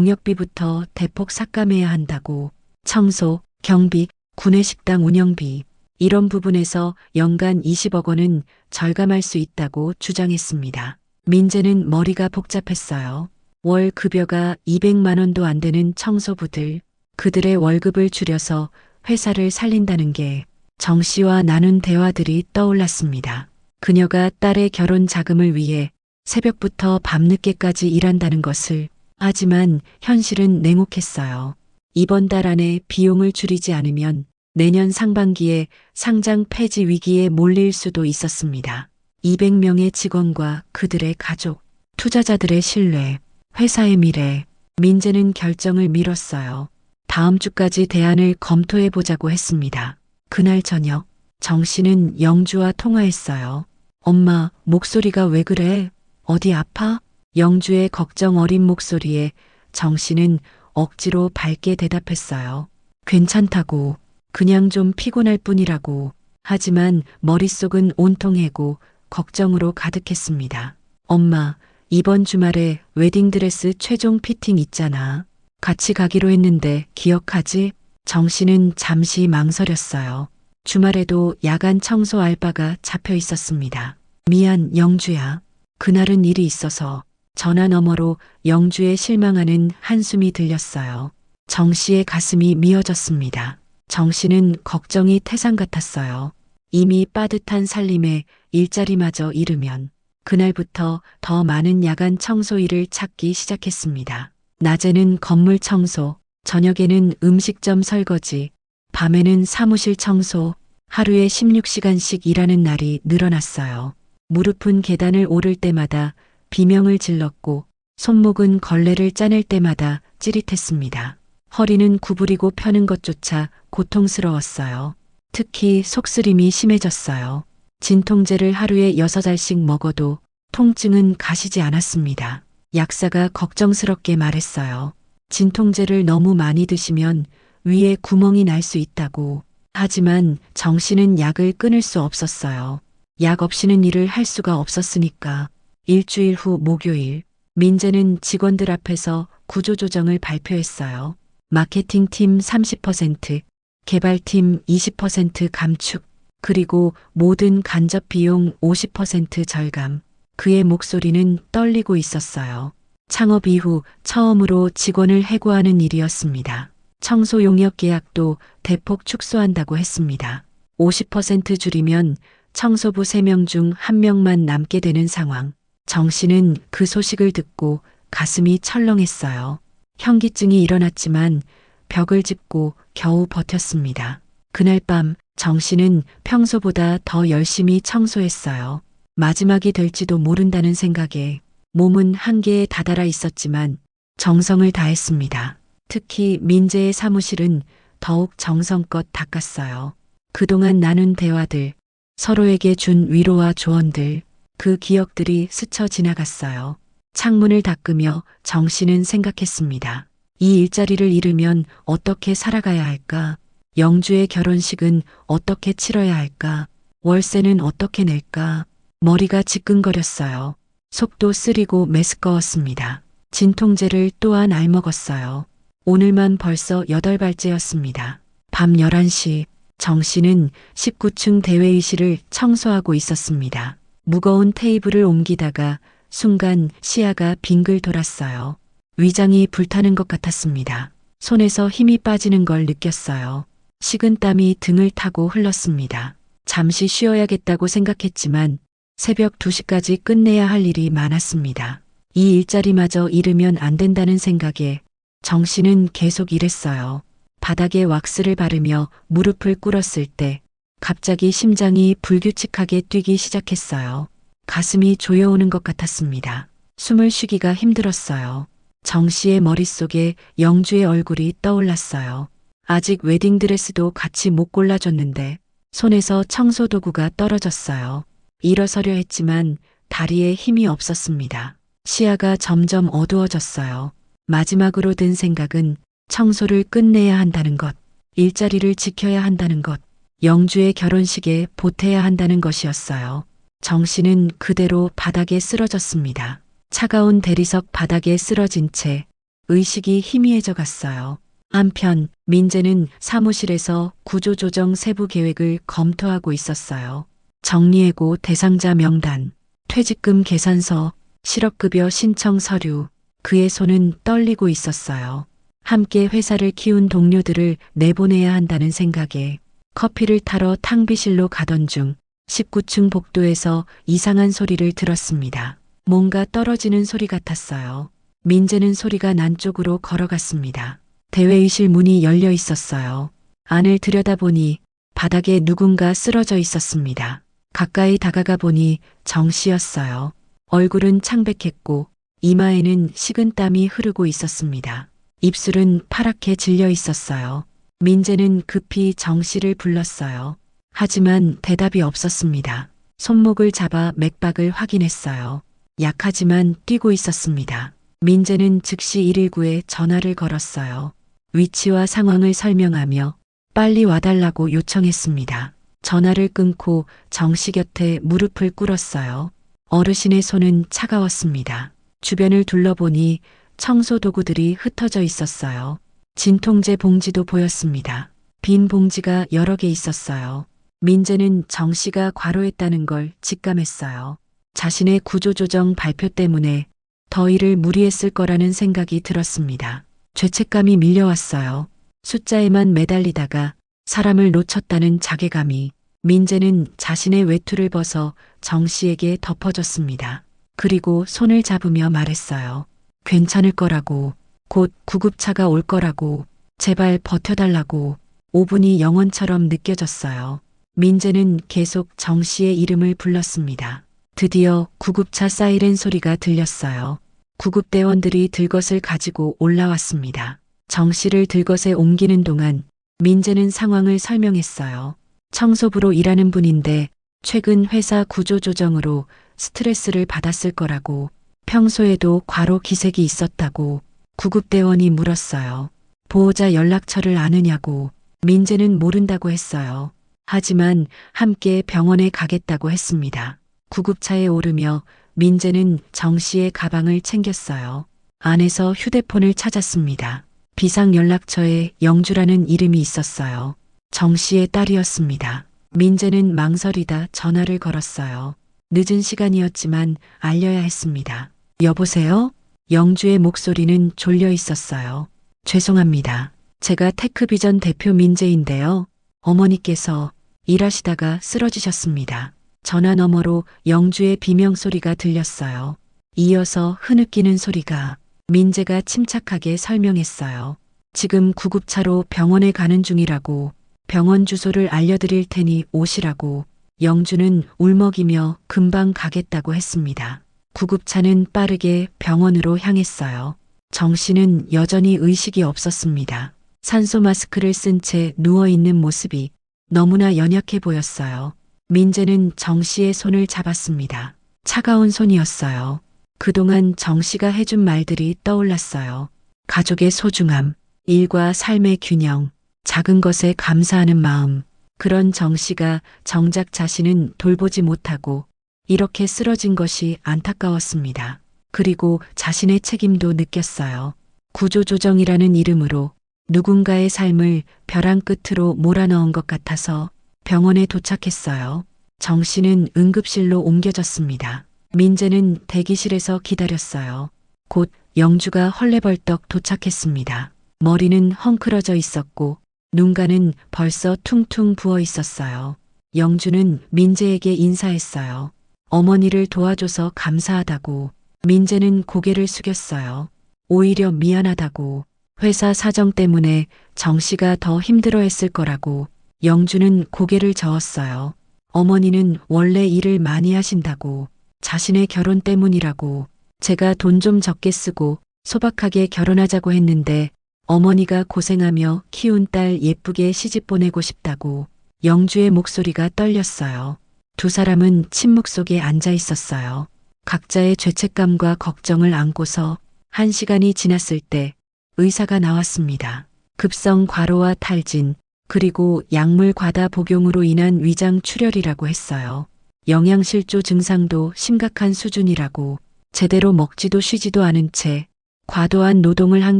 용역비부터 대폭 삭감해야 한다고. 청소, 경비, 구내식당 운영비 이런 부분에서 연간 20억 원은 절감할 수 있다고 주장했습니다. 민재는 머리가 복잡했어요. 월 급여가 200만 원도 안 되는 청소부들, 그들의 월급을 줄여서 회사를 살린다는 게 정 씨와 나눈 대화들이 떠올랐습니다. 그녀가 딸의 결혼 자금을 위해 새벽부터 밤늦게까지 일한다는 것을. 하지만 현실은 냉혹했어요. 이번 달 안에 비용을 줄이지 않으면 내년 상반기에 상장 폐지 위기에 몰릴 수도 있었습니다. 200명의 직원과 그들의 가족, 투자자들의 신뢰, 회사의 미래. 민재는 결정을 미뤘어요. 다음 주까지 대안을 검토해 보자고 했습니다. 그날 저녁 정 씨는 영주와 통화했어요. 엄마, 목소리가 왜 그래? 어디 아파? 영주의 걱정 어린 목소리에 정 씨는 억지로 밝게 대답했어요. 괜찮다고. 그냥 좀 피곤할 뿐이라고. 하지만 머릿속은 온통 해고, 걱정으로 가득했습니다. 엄마, 이번 주말에 웨딩드레스 최종 피팅 있잖아. 같이 가기로 했는데 기억하지? 정 씨는 잠시 망설였어요. 주말에도 야간 청소 알바가 잡혀 있었습니다. 미안, 영주야. 그날은 일이 있어서. 전화 너머로 영주의 실망하는 한숨이 들렸어요. 정 씨의 가슴이 미어졌습니다. 정 씨는 걱정이 태산 같았어요. 이미 빠듯한 살림에 일자리마저 잃으면. 그날부터 더 많은 야간 청소 일을 찾기 시작했습니다. 낮에는 건물 청소, 저녁에는 음식점 설거지, 밤에는 사무실 청소, 하루에 16시간씩 일하는 날이 늘어났어요. 무릎은 계단을 오를 때마다 비명을 질렀고 손목은 걸레를 짜낼 때마다 찌릿했습니다. 허리는 구부리고 펴는 것조차 고통스러웠어요. 특히 속쓰림이 심해졌어요. 진통제를 하루에 6알씩 먹어도 통증은 가시지 않았습니다. 약사가 걱정스럽게 말했어요. 진통제를 너무 많이 드시면 위에 구멍이 날 수 있다고. 하지만 정 씨는 약을 끊을 수 없었어요. 약 없이는 일을 할 수가 없었으니까. 일주일 후 목요일, 민재는 직원들 앞에서 구조조정을 발표했어요. 마케팅팀 30%, 개발팀 20% 감축, 그리고 모든 간접 비용 50% 절감. 그의 목소리는 떨리고 있었어요. 창업 이후 처음으로 직원을 해고하는 일이었습니다. 청소 용역 계약도 대폭 축소한다고 했습니다. 50% 줄이면 청소부 3명 중 1명만 남게 되는 상황. 정 씨는 그 소식을 듣고 가슴이 철렁했어요. 현기증이 일어났지만 벽을 짚고 겨우 버텼습니다. 그날 밤 정 씨는 평소보다 더 열심히 청소했어요. 마지막이 될지도 모른다는 생각에 몸은 한계에 다다라 있었지만 정성을 다했습니다. 특히 민재의 사무실은 더욱 정성껏 닦았어요. 그동안 나눈 대화들, 서로에게 준 위로와 조언들, 그 기억들이 스쳐 지나갔어요. 창문을 닦으며 정 씨는 생각했습니다. 이 일자리를 잃으면 어떻게 살아가야 할까? 영주의 결혼식은 어떻게 치러야 할까? 월세는 어떻게 낼까? 머리가 지끈거렸어요. 속도 쓰리고 메스꺼웠습니다. 진통제를 또한 알먹었어요. 오늘만 벌써 8발째였습니다. 밤 11시 정 씨는 19층 대회의실을 청소하고 있었습니다. 무거운 테이블을 옮기다가 순간 시야가 빙글 돌았어요. 위장이 불타는 것 같았습니다. 손에서 힘이 빠지는 걸 느꼈어요. 식은땀이 등을 타고 흘렀습니다. 잠시 쉬어야겠다고 생각했지만 새벽 2시까지 끝내야 할 일이 많았습니다. 이 일자리마저 잃으면 안 된다는 생각에 정 씨는 계속 일했어요. 바닥에 왁스를 바르며 무릎을 꿇었을 때 갑자기 심장이 불규칙하게 뛰기 시작했어요. 가슴이 조여오는 것 같았습니다. 숨을 쉬기가 힘들었어요. 정 씨의 머릿속에 영주의 얼굴이 떠올랐어요. 아직 웨딩드레스도 같이 못 골라줬는데 손에서 청소도구가 떨어졌어요. 일어서려 했지만 다리에 힘이 없었습니다. 시야가 점점 어두워졌어요. 마지막으로 든 생각은 청소를 끝내야 한다는 것, 일자리를 지켜야 한다는 것, 영주의 결혼식에 보태야 한다는 것이었어요. 정 씨는 그대로 바닥에 쓰러졌습니다. 차가운 대리석 바닥에 쓰러진 채 의식이 희미해져 갔어요. 한편 민재는 사무실에서 구조조정 세부 계획을 검토하고 있었어요. 정리해고 대상자 명단, 퇴직금 계산서, 실업급여 신청 서류, 그의 손은 떨리고 있었어요. 함께 회사를 키운 동료들을 내보내야 한다는 생각에 커피를 타러 탕비실로 가던 중 19층 복도에서 이상한 소리를 들었습니다. 뭔가 떨어지는 소리 같았어요. 민재는 소리가 난 쪽으로 걸어갔습니다. 대회의실 문이 열려 있었어요. 안을 들여다보니 바닥에 누군가 쓰러져 있었습니다. 가까이 다가가 보니 정 씨였어요. 얼굴은 창백했고 이마에는 식은땀이 흐르고 있었습니다. 입술은 파랗게 질려 있었어요. 민재는 급히 정 씨를 불렀어요. 하지만 대답이 없었습니다. 손목을 잡아 맥박을 확인했어요. 약하지만 뛰고 있었습니다. 민재는 즉시 119에 전화를 걸었어요. 위치와 상황을 설명하며 빨리 와달라고 요청했습니다. 전화를 끊고 정 씨 곁에 무릎을 꿇었어요. 어르신의 손은 차가웠습니다. 주변을 둘러보니 청소 도구들이 흩어져 있었어요. 진통제 봉지도 보였습니다. 빈 봉지가 여러 개 있었어요. 민재는 정 씨가 과로했다는 걸 직감했어요. 자신의 구조조정 발표 때문에 더 일을 무리했을 거라는 생각이 들었습니다. 죄책감이 밀려왔어요. 숫자에만 매달리다가 사람을 놓쳤다는 자괴감이. 민재는 자신의 외투를 벗어 정 씨에게 덮어줬습니다. 그리고 손을 잡으며 말했어요. 괜찮을 거라고, 곧 구급차가 올 거라고, 제발 버텨달라고. 5분이 영원처럼 느껴졌어요. 민재는 계속 정 씨의 이름을 불렀습니다. 드디어 구급차 사이렌 소리가 들렸어요. 구급대원들이 들것을 가지고 올라왔습니다. 정 씨를 들것에 옮기는 동안 민재는 상황을 설명했어요. 청소부로 일하는 분인데 최근 회사 구조조정으로 스트레스를 받았을 거라고, 평소에도 과로 기색이 있었다고. 구급대원이 물었어요. 보호자 연락처를 아느냐고. 민재는 모른다고 했어요. 하지만 함께 병원에 가겠다고 했습니다. 구급차에 오르며 민재는 정 씨의 가방을 챙겼어요. 안에서 휴대폰을 찾았습니다. 비상연락처에 영주라는 이름이 있었어요. 정 씨의 딸이었습니다. 민재는 망설이다 전화를 걸었어요. 늦은 시간이었지만 알려야 했습니다. 여보세요? 영주의 목소리는 졸려 있었어요. 죄송합니다. 제가 테크비전 대표 민재인데요. 어머니께서 일하시다가 쓰러지셨습니다. 전화 너머로 영주의 비명소리가 들렸어요. 이어서 흐느끼는 소리가. 민재가 침착하게 설명했어요. 지금 구급차로 병원에 가는 중이라고. 병원 주소를 알려드릴 테니 오시라고. 영주는 울먹이며 금방 가겠다고 했습니다. 구급차는 빠르게 병원으로 향했어요. 정 씨는 여전히 의식이 없었습니다. 산소 마스크를 쓴 채 누워있는 모습이 너무나 연약해 보였어요. 민재는 정 씨의 손을 잡았습니다. 차가운 손이었어요. 그동안 정 씨가 해준 말들이 떠올랐어요. 가족의 소중함, 일과 삶의 균형, 작은 것에 감사하는 마음. 그런 정 씨가 정작 자신은 돌보지 못하고 이렇게 쓰러진 것이 안타까웠습니다. 그리고 자신의 책임도 느꼈어요. 구조조정이라는 이름으로 누군가의 삶을 벼랑 끝으로 몰아넣은 것 같아서 병원에 도착했어요. 정 씨는 응급실로 옮겨졌습니다. 민재는 대기실에서 기다렸어요. 곧 영주가 헐레벌떡 도착했습니다. 머리는 헝클어져 있었고 눈가는 벌써 퉁퉁 부어 있었어요. 영주는 민재에게 인사했어요. 어머니를 도와줘서 감사하다고. 민재는 고개를 숙였어요. 오히려 미안하다고. 회사 사정 때문에 정 씨가 더 힘들어했을 거라고. 영주는 고개를 저었어요. 어머니는 원래 일을 많이 하신다고. 자신의 결혼 때문이라고. 제가 돈 좀 적게 쓰고 소박하게 결혼하자고 했는데 어머니가 고생하며 키운 딸 예쁘게 시집 보내고 싶다고. 영주의 목소리가 떨렸어요. 두 사람은 침묵 속에 앉아 있었어요. 각자의 죄책감과 걱정을 안고서 1시간이 지났을 때 의사가 나왔습니다. 급성 과로와 탈진, 그리고 약물 과다 복용으로 인한 위장 출혈이라고 했어요. 영양실조 증상도 심각한 수준이라고. 제대로 먹지도 쉬지도 않은 채 과도한 노동을 한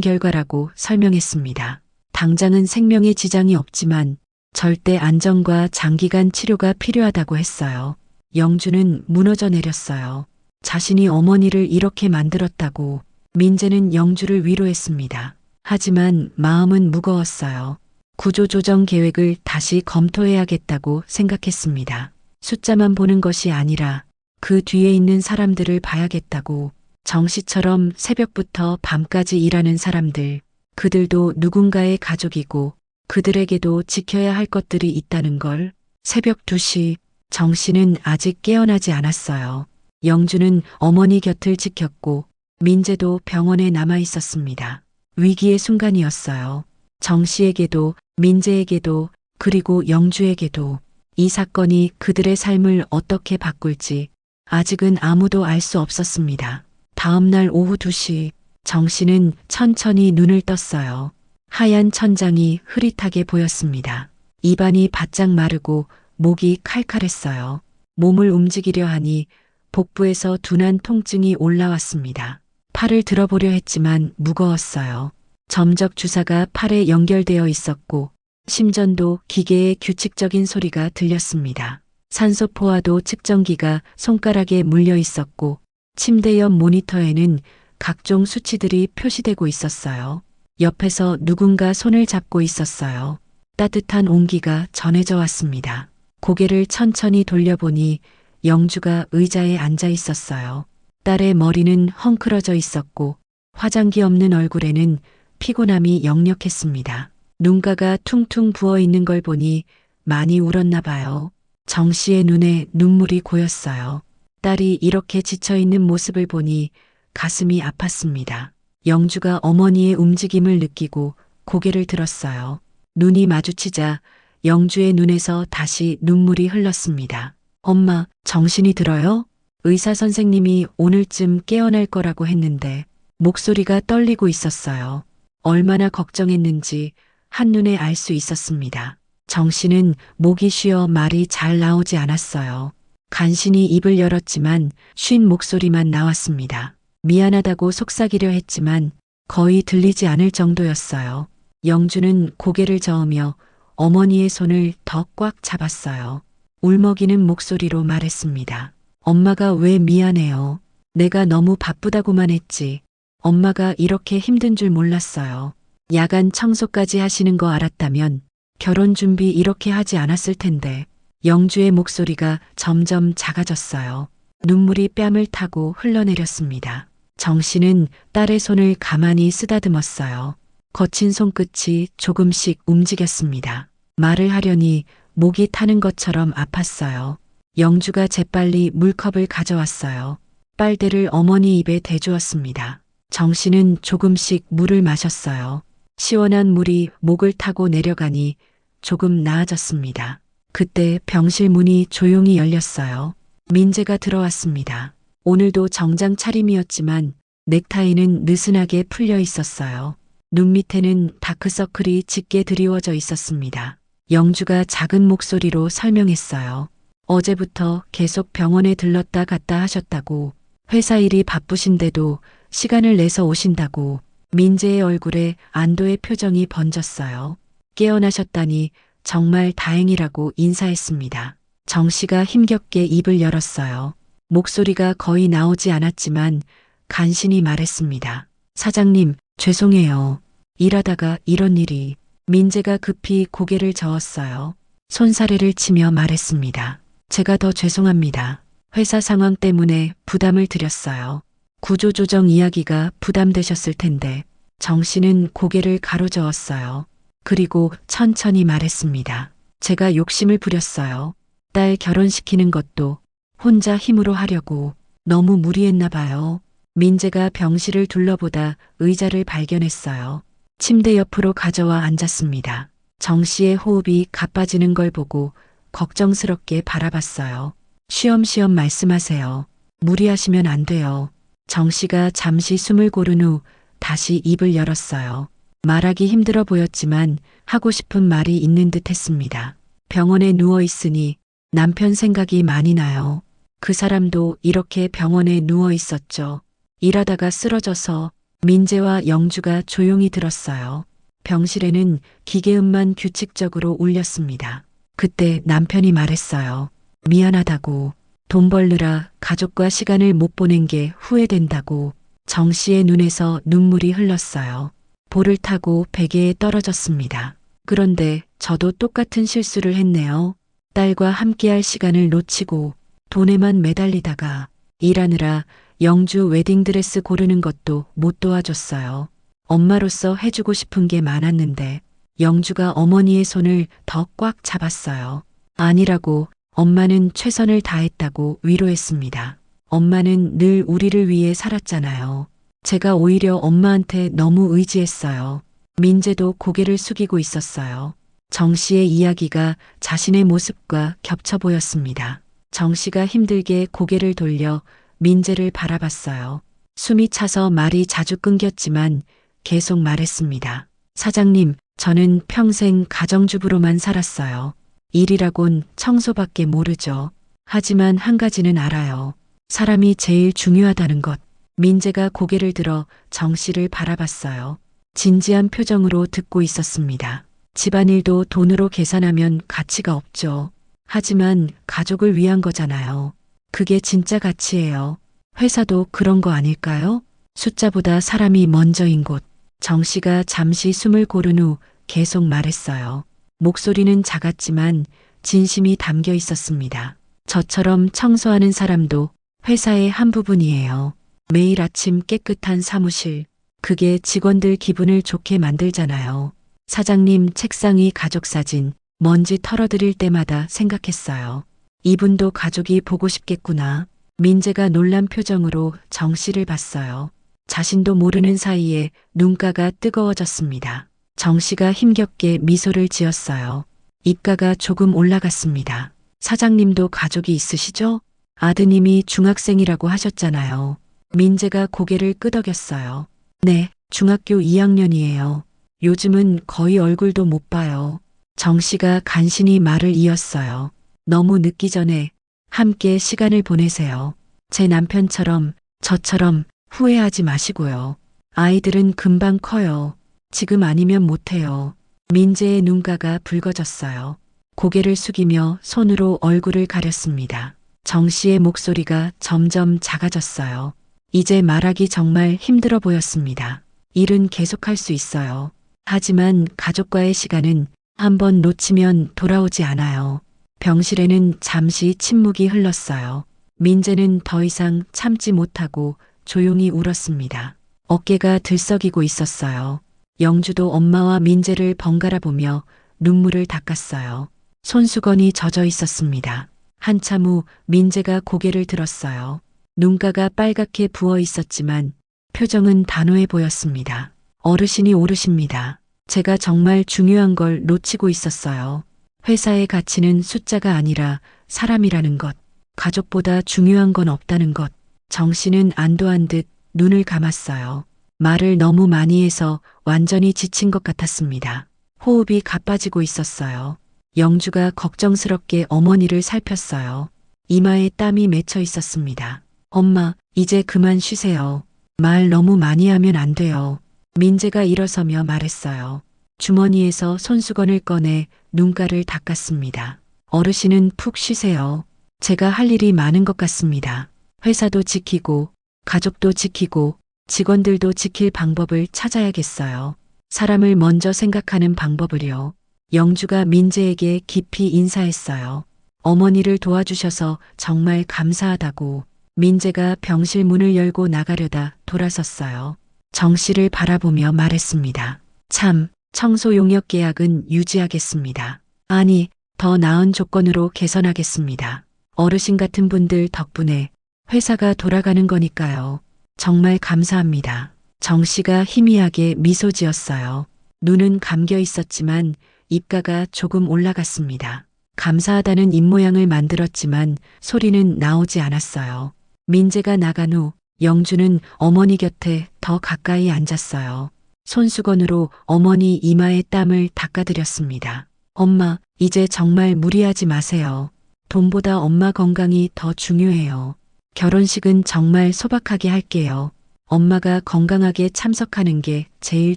결과라고 설명했습니다. 당장은 생명에 지장이 없지만 절대 안정과 장기간 치료가 필요하다고 했어요. 영주는 무너져 내렸어요. 자신이 어머니를 이렇게 만들었다고. 민재는 영주를 위로했습니다. 하지만 마음은 무거웠어요. 구조조정 계획을 다시 검토해야겠다고 생각했습니다. 숫자만 보는 것이 아니라 그 뒤에 있는 사람들을 봐야겠다고. 정 씨처럼 새벽부터 밤까지 일하는 사람들, 그들도 누군가의 가족이고 그들에게도 지켜야 할 것들이 있다는 걸. 새벽 2시, 정 씨는 아직 깨어나지 않았어요. 영주는 어머니 곁을 지켰고 민재도 병원에 남아 있었습니다. 위기의 순간이었어요. 정 씨에게도 민재에게도 그리고 영주에게도. 이 사건이 그들의 삶을 어떻게 바꿀지 아직은 아무도 알 수 없었습니다. 다음 날 오후 2시, 정 씨는 천천히 눈을 떴어요. 하얀 천장이 흐릿하게 보였습니다. 입안이 바짝 마르고 목이 칼칼했어요. 몸을 움직이려 하니 복부에서 둔한 통증이 올라왔습니다. 팔을 들어보려 했지만 무거웠어요. 점적 주사가 팔에 연결되어 있었고 심전도 기계의 규칙적인 소리가 들렸습니다. 산소 포화도 측정기가 손가락에 물려 있었고 침대 옆 모니터에는 각종 수치들이 표시되고 있었어요. 옆에서 누군가 손을 잡고 있었어요. 따뜻한 온기가 전해져 왔습니다. 고개를 천천히 돌려보니 영주가 의자에 앉아 있었어요. 딸의 머리는 헝클어져 있었고 화장기 없는 얼굴에는 피곤함이 역력했습니다. 눈가가 퉁퉁 부어 있는 걸 보니 많이 울었나 봐요. 정 씨의 눈에 눈물이 고였어요. 딸이 이렇게 지쳐 있는 모습을 보니 가슴이 아팠습니다. 영주가 어머니의 움직임을 느끼고 고개를 들었어요. 눈이 마주치자 영주의 눈에서 다시 눈물이 흘렀습니다. 엄마, 정신이 들어요? 의사 선생님이 오늘쯤 깨어날 거라고 했는데 목소리가 떨리고 있었어요. 얼마나 걱정했는지 한눈에 알 수 있었습니다. 정 씨는 목이 쉬어 말이 잘 나오지 않았어요. 간신히 입을 열었지만 쉰 목소리만 나왔습니다. 미안하다고 속삭이려 했지만 거의 들리지 않을 정도였어요. 영주는 고개를 저으며 어머니의 손을 더 꽉 잡았어요. 울먹이는 목소리로 말했습니다. 엄마가 왜 미안해요. 내가 너무 바쁘다고만 했지. 엄마가 이렇게 힘든 줄 몰랐어요. 야간 청소까지 하시는 거 알았다면 결혼 준비 이렇게 하지 않았을 텐데. 영주의 목소리가 점점 작아졌어요. 눈물이 뺨을 타고 흘러내렸습니다. 정 씨는 딸의 손을 가만히 쓰다듬었어요. 거친 손끝이 조금씩 움직였습니다. 말을 하려니 목이 타는 것처럼 아팠어요. 영주가 재빨리 물컵을 가져왔어요. 빨대를 어머니 입에 대주었습니다. 정 씨는 조금씩 물을 마셨어요. 시원한 물이 목을 타고 내려가니 조금 나아졌습니다. 그때 병실 문이 조용히 열렸어요. 민재가 들어왔습니다. 오늘도 정장 차림이었지만 넥타이는 느슨하게 풀려 있었어요. 눈 밑에는 다크서클이 짙게 드리워져 있었습니다. 영주가 작은 목소리로 설명했어요. 어제부터 계속 병원에 들렀다 갔다 하셨다고, 회사 일이 바쁘신데도 시간을 내서 오신다고. 민재의 얼굴에 안도의 표정이 번졌어요. 깨어나셨다니 정말 다행이라고 인사했습니다. 정 씨가 힘겹게 입을 열었어요. 목소리가 거의 나오지 않았지만 간신히 말했습니다. 사장님, 죄송해요. 일하다가 이런 일이. 민재가 급히 고개를 저었어요. 손사래를 치며 말했습니다. 제가 더 죄송합니다. 회사 상황 때문에 부담을 드렸어요. 구조조정 이야기가 부담되셨을 텐데. 정 씨는 고개를 가로저었어요. 그리고 천천히 말했습니다. 제가 욕심을 부렸어요. 딸 결혼시키는 것도 혼자 힘으로 하려고 너무 무리했나 봐요. 민재가 병실을 둘러보다 의자를 발견했어요. 침대 옆으로 가져와 앉았습니다. 정 씨의 호흡이 가빠지는 걸 보고 걱정스럽게 바라봤어요. 쉬엄쉬엄 말씀하세요. 무리하시면 안 돼요. 정 씨가 잠시 숨을 고른 후 다시 입을 열었어요. 말하기 힘들어 보였지만 하고 싶은 말이 있는 듯 했습니다. 병원에 누워 있으니 남편 생각이 많이 나요. 그 사람도 이렇게 병원에 누워 있었죠. 일하다가 쓰러져서. 민재와 영주가 조용히 들었어요. 병실에는 기계음만 규칙적으로 울렸습니다. 그때 남편이 말했어요. 미안하다고. 돈 벌느라 가족과 시간을 못 보낸 게 후회된다고. 정 씨의 눈에서 눈물이 흘렀어요. 볼을 타고 베개에 떨어졌습니다. 그런데 저도 똑같은 실수를 했네요. 딸과 함께할 시간을 놓치고 돈에만 매달리다가 일하느라 영주 웨딩드레스 고르는 것도 못 도와줬어요. 엄마로서 해주고 싶은 게 많았는데 영주가 어머니의 손을 더 꽉 잡았어요. 아니라고, 엄마는 최선을 다했다고 위로했습니다. 엄마는 늘 우리를 위해 살았잖아요. 제가 오히려 엄마한테 너무 의지했어요. 민재도 고개를 숙이고 있었어요. 정 씨의 이야기가 자신의 모습과 겹쳐 보였습니다. 정 씨가 힘들게 고개를 돌려 민재를 바라봤어요. 숨이 차서 말이 자주 끊겼지만 계속 말했습니다. 사장님, 저는 평생 가정주부로만 살았어요. 일이라곤 청소밖에 모르죠. 하지만 한 가지는 알아요. 사람이 제일 중요하다는 것. 민재가 고개를 들어 정 씨를 바라봤어요. 진지한 표정으로 듣고 있었습니다. 집안일도 돈으로 계산하면 가치가 없죠. 하지만 가족을 위한 거잖아요. 그게 진짜 가치예요. 회사도 그런 거 아닐까요? 숫자보다 사람이 먼저인 곳. 정 씨가 잠시 숨을 고른 후 계속 말했어요. 목소리는 작았지만 진심이 담겨 있었습니다. 저처럼 청소하는 사람도 회사의 한 부분이에요. 매일 아침 깨끗한 사무실. 그게 직원들 기분을 좋게 만들잖아요. 사장님 책상 위 가족 사진, 먼지 털어드릴 때마다 생각했어요. 이분도 가족이 보고 싶겠구나. 민재가 놀란 표정으로 정 씨를 봤어요. 자신도 모르는 사이에 눈가가 뜨거워졌습니다. 정 씨가 힘겹게 미소를 지었어요. 입가가 조금 올라갔습니다. 사장님도 가족이 있으시죠? 아드님이 중학생이라고 하셨잖아요. 민재가 고개를 끄덕였어요. 네, 중학교 2학년이에요. 요즘은 거의 얼굴도 못 봐요. 정 씨가 간신히 말을 이었어요. 너무 늦기 전에 함께 시간을 보내세요. 제 남편처럼, 저처럼 후회하지 마시고요. 아이들은 금방 커요. 지금 아니면 못해요. 민재의 눈가가 붉어졌어요. 고개를 숙이며 손으로 얼굴을 가렸습니다. 정 씨의 목소리가 점점 작아졌어요. 이제 말하기 정말 힘들어 보였습니다. 일은 계속할 수 있어요. 하지만 가족과의 시간은 한번 놓치면 돌아오지 않아요. 병실에는 잠시 침묵이 흘렀어요. 민재는 더 이상 참지 못하고 조용히 울었습니다. 어깨가 들썩이고 있었어요. 영주도 엄마와 민재를 번갈아 보며 눈물을 닦았어요. 손수건이 젖어 있었습니다. 한참 후 민재가 고개를 들었어요. 눈가가 빨갛게 부어 있었지만 표정은 단호해 보였습니다. 어르신이 오르십니다. 제가 정말 중요한 걸 놓치고 있었어요. 회사의 가치는 숫자가 아니라 사람이라는 것, 가족보다 중요한 건 없다는 것. 정 씨는 안도한 듯 눈을 감았어요. 말을 너무 많이 해서 완전히 지친 것 같았습니다. 호흡이 가빠지고 있었어요. 영주가 걱정스럽게 어머니를 살폈어요. 이마에 땀이 맺혀 있었습니다. 엄마, 이제 그만 쉬세요. 말 너무 많이 하면 안 돼요. 민재가 일어서며 말했어요. 주머니에서 손수건을 꺼내 눈가를 닦았습니다. 어르신은 푹 쉬세요. 제가 할 일이 많은 것 같습니다. 회사도 지키고, 가족도 지키고, 직원들도 지킬 방법을 찾아야겠어요. 사람을 먼저 생각하는 방법을요. 영주가 민재에게 깊이 인사했어요. 어머니를 도와주셔서 정말 감사하다고. 민재가 병실 문을 열고 나가려다 돌아섰어요. 정 씨를 바라보며 말했습니다. 참, 청소 용역 계약은 유지하겠습니다. 아니, 더 나은 조건으로 개선하겠습니다. 어르신 같은 분들 덕분에 회사가 돌아가는 거니까요. 정말 감사합니다. 정 씨가 희미하게 미소 지었어요. 눈은 감겨 있었지만 입가가 조금 올라갔습니다. 감사하다는 입모양을 만들었지만 소리는 나오지 않았어요. 민재가 나간 후 영주는 어머니 곁에 더 가까이 앉았어요. 손수건으로 어머니 이마의 땀을 닦아드렸습니다. 엄마, 이제 정말 무리하지 마세요. 돈보다 엄마 건강이 더 중요해요. 결혼식은 정말 소박하게 할게요. 엄마가 건강하게 참석하는 게 제일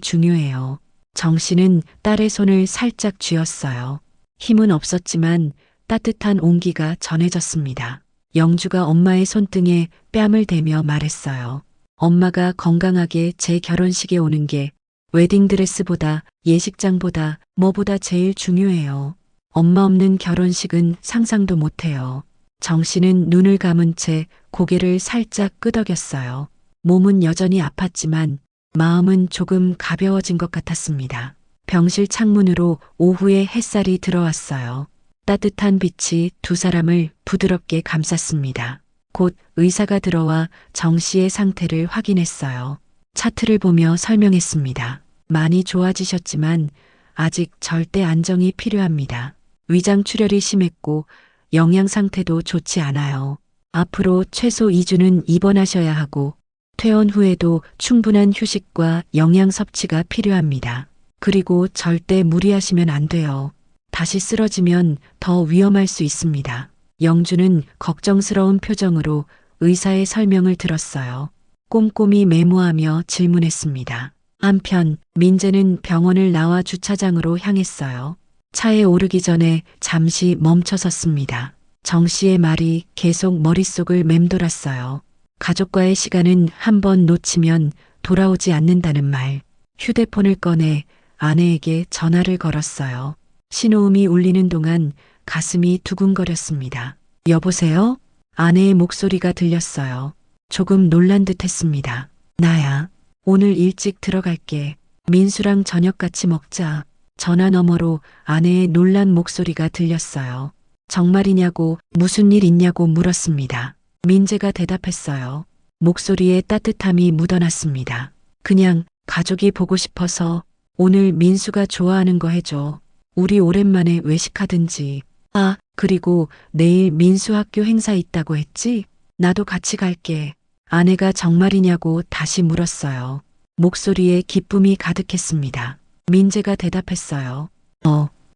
중요해요. 정 씨는 딸의 손을 살짝 쥐었어요. 힘은 없었지만 따뜻한 온기가 전해졌습니다. 영주가 엄마의 손등에 뺨을 대며 말했어요. 엄마가 건강하게 제 결혼식에 오는 게 웨딩드레스보다 예식장보다 뭐보다 제일 중요해요. 엄마 없는 결혼식은 상상도 못해요. 정 씨는 눈을 감은 채 고개를 살짝 끄덕였어요. 몸은 여전히 아팠지만 마음은 조금 가벼워진 것 같았습니다. 병실 창문으로 오후의 햇살이 들어왔어요. 따뜻한 빛이 두 사람을 부드럽게 감쌌습니다. 곧 의사가 들어와 정 씨의 상태를 확인했어요. 차트를 보며 설명했습니다. 많이 좋아지셨지만 아직 절대 안정이 필요합니다. 위장 출혈이 심했고 영양 상태도 좋지 않아요. 앞으로 최소 2주는 입원하셔야 하고 퇴원 후에도 충분한 휴식과 영양 섭취가 필요합니다. 그리고 절대 무리하시면 안 돼요. 다시 쓰러지면 더 위험할 수 있습니다. 영주는 걱정스러운 표정으로 의사의 설명을 들었어요. 꼼꼼히 메모하며 질문했습니다. 한편 민재는 병원을 나와 주차장으로 향했어요. 차에 오르기 전에 잠시 멈춰섰습니다. 정 씨의 말이 계속 머릿속을 맴돌았어요. 가족과의 시간은 한 번 놓치면 돌아오지 않는다는 말. 휴대폰을 꺼내 아내에게 전화를 걸었어요. 신호음이 울리는 동안 가슴이 두근거렸습니다. 여보세요? 아내의 목소리가 들렸어요. 조금 놀란 듯 했습니다. 나야. 오늘 일찍 들어갈게. 민수랑 저녁 같이 먹자. 전화 너머로 아내의 놀란 목소리가 들렸어요. 정말이냐고 무슨 일 있냐고 물었습니다. 민재가 대답했어요. 목소리에 따뜻함이 묻어났습니다. 그냥 가족이 보고 싶어서 오늘 민수가 좋아하는 거 해줘. 우리 오랜만에 외식하든지. 아, 그리고 내일 민수 학교 행사 있다고 했지? 나도 같이 갈게. 아내가 정말이냐고 다시 물었어요. 목소리에 기쁨이 가득했습니다. 민재가 대답했어요.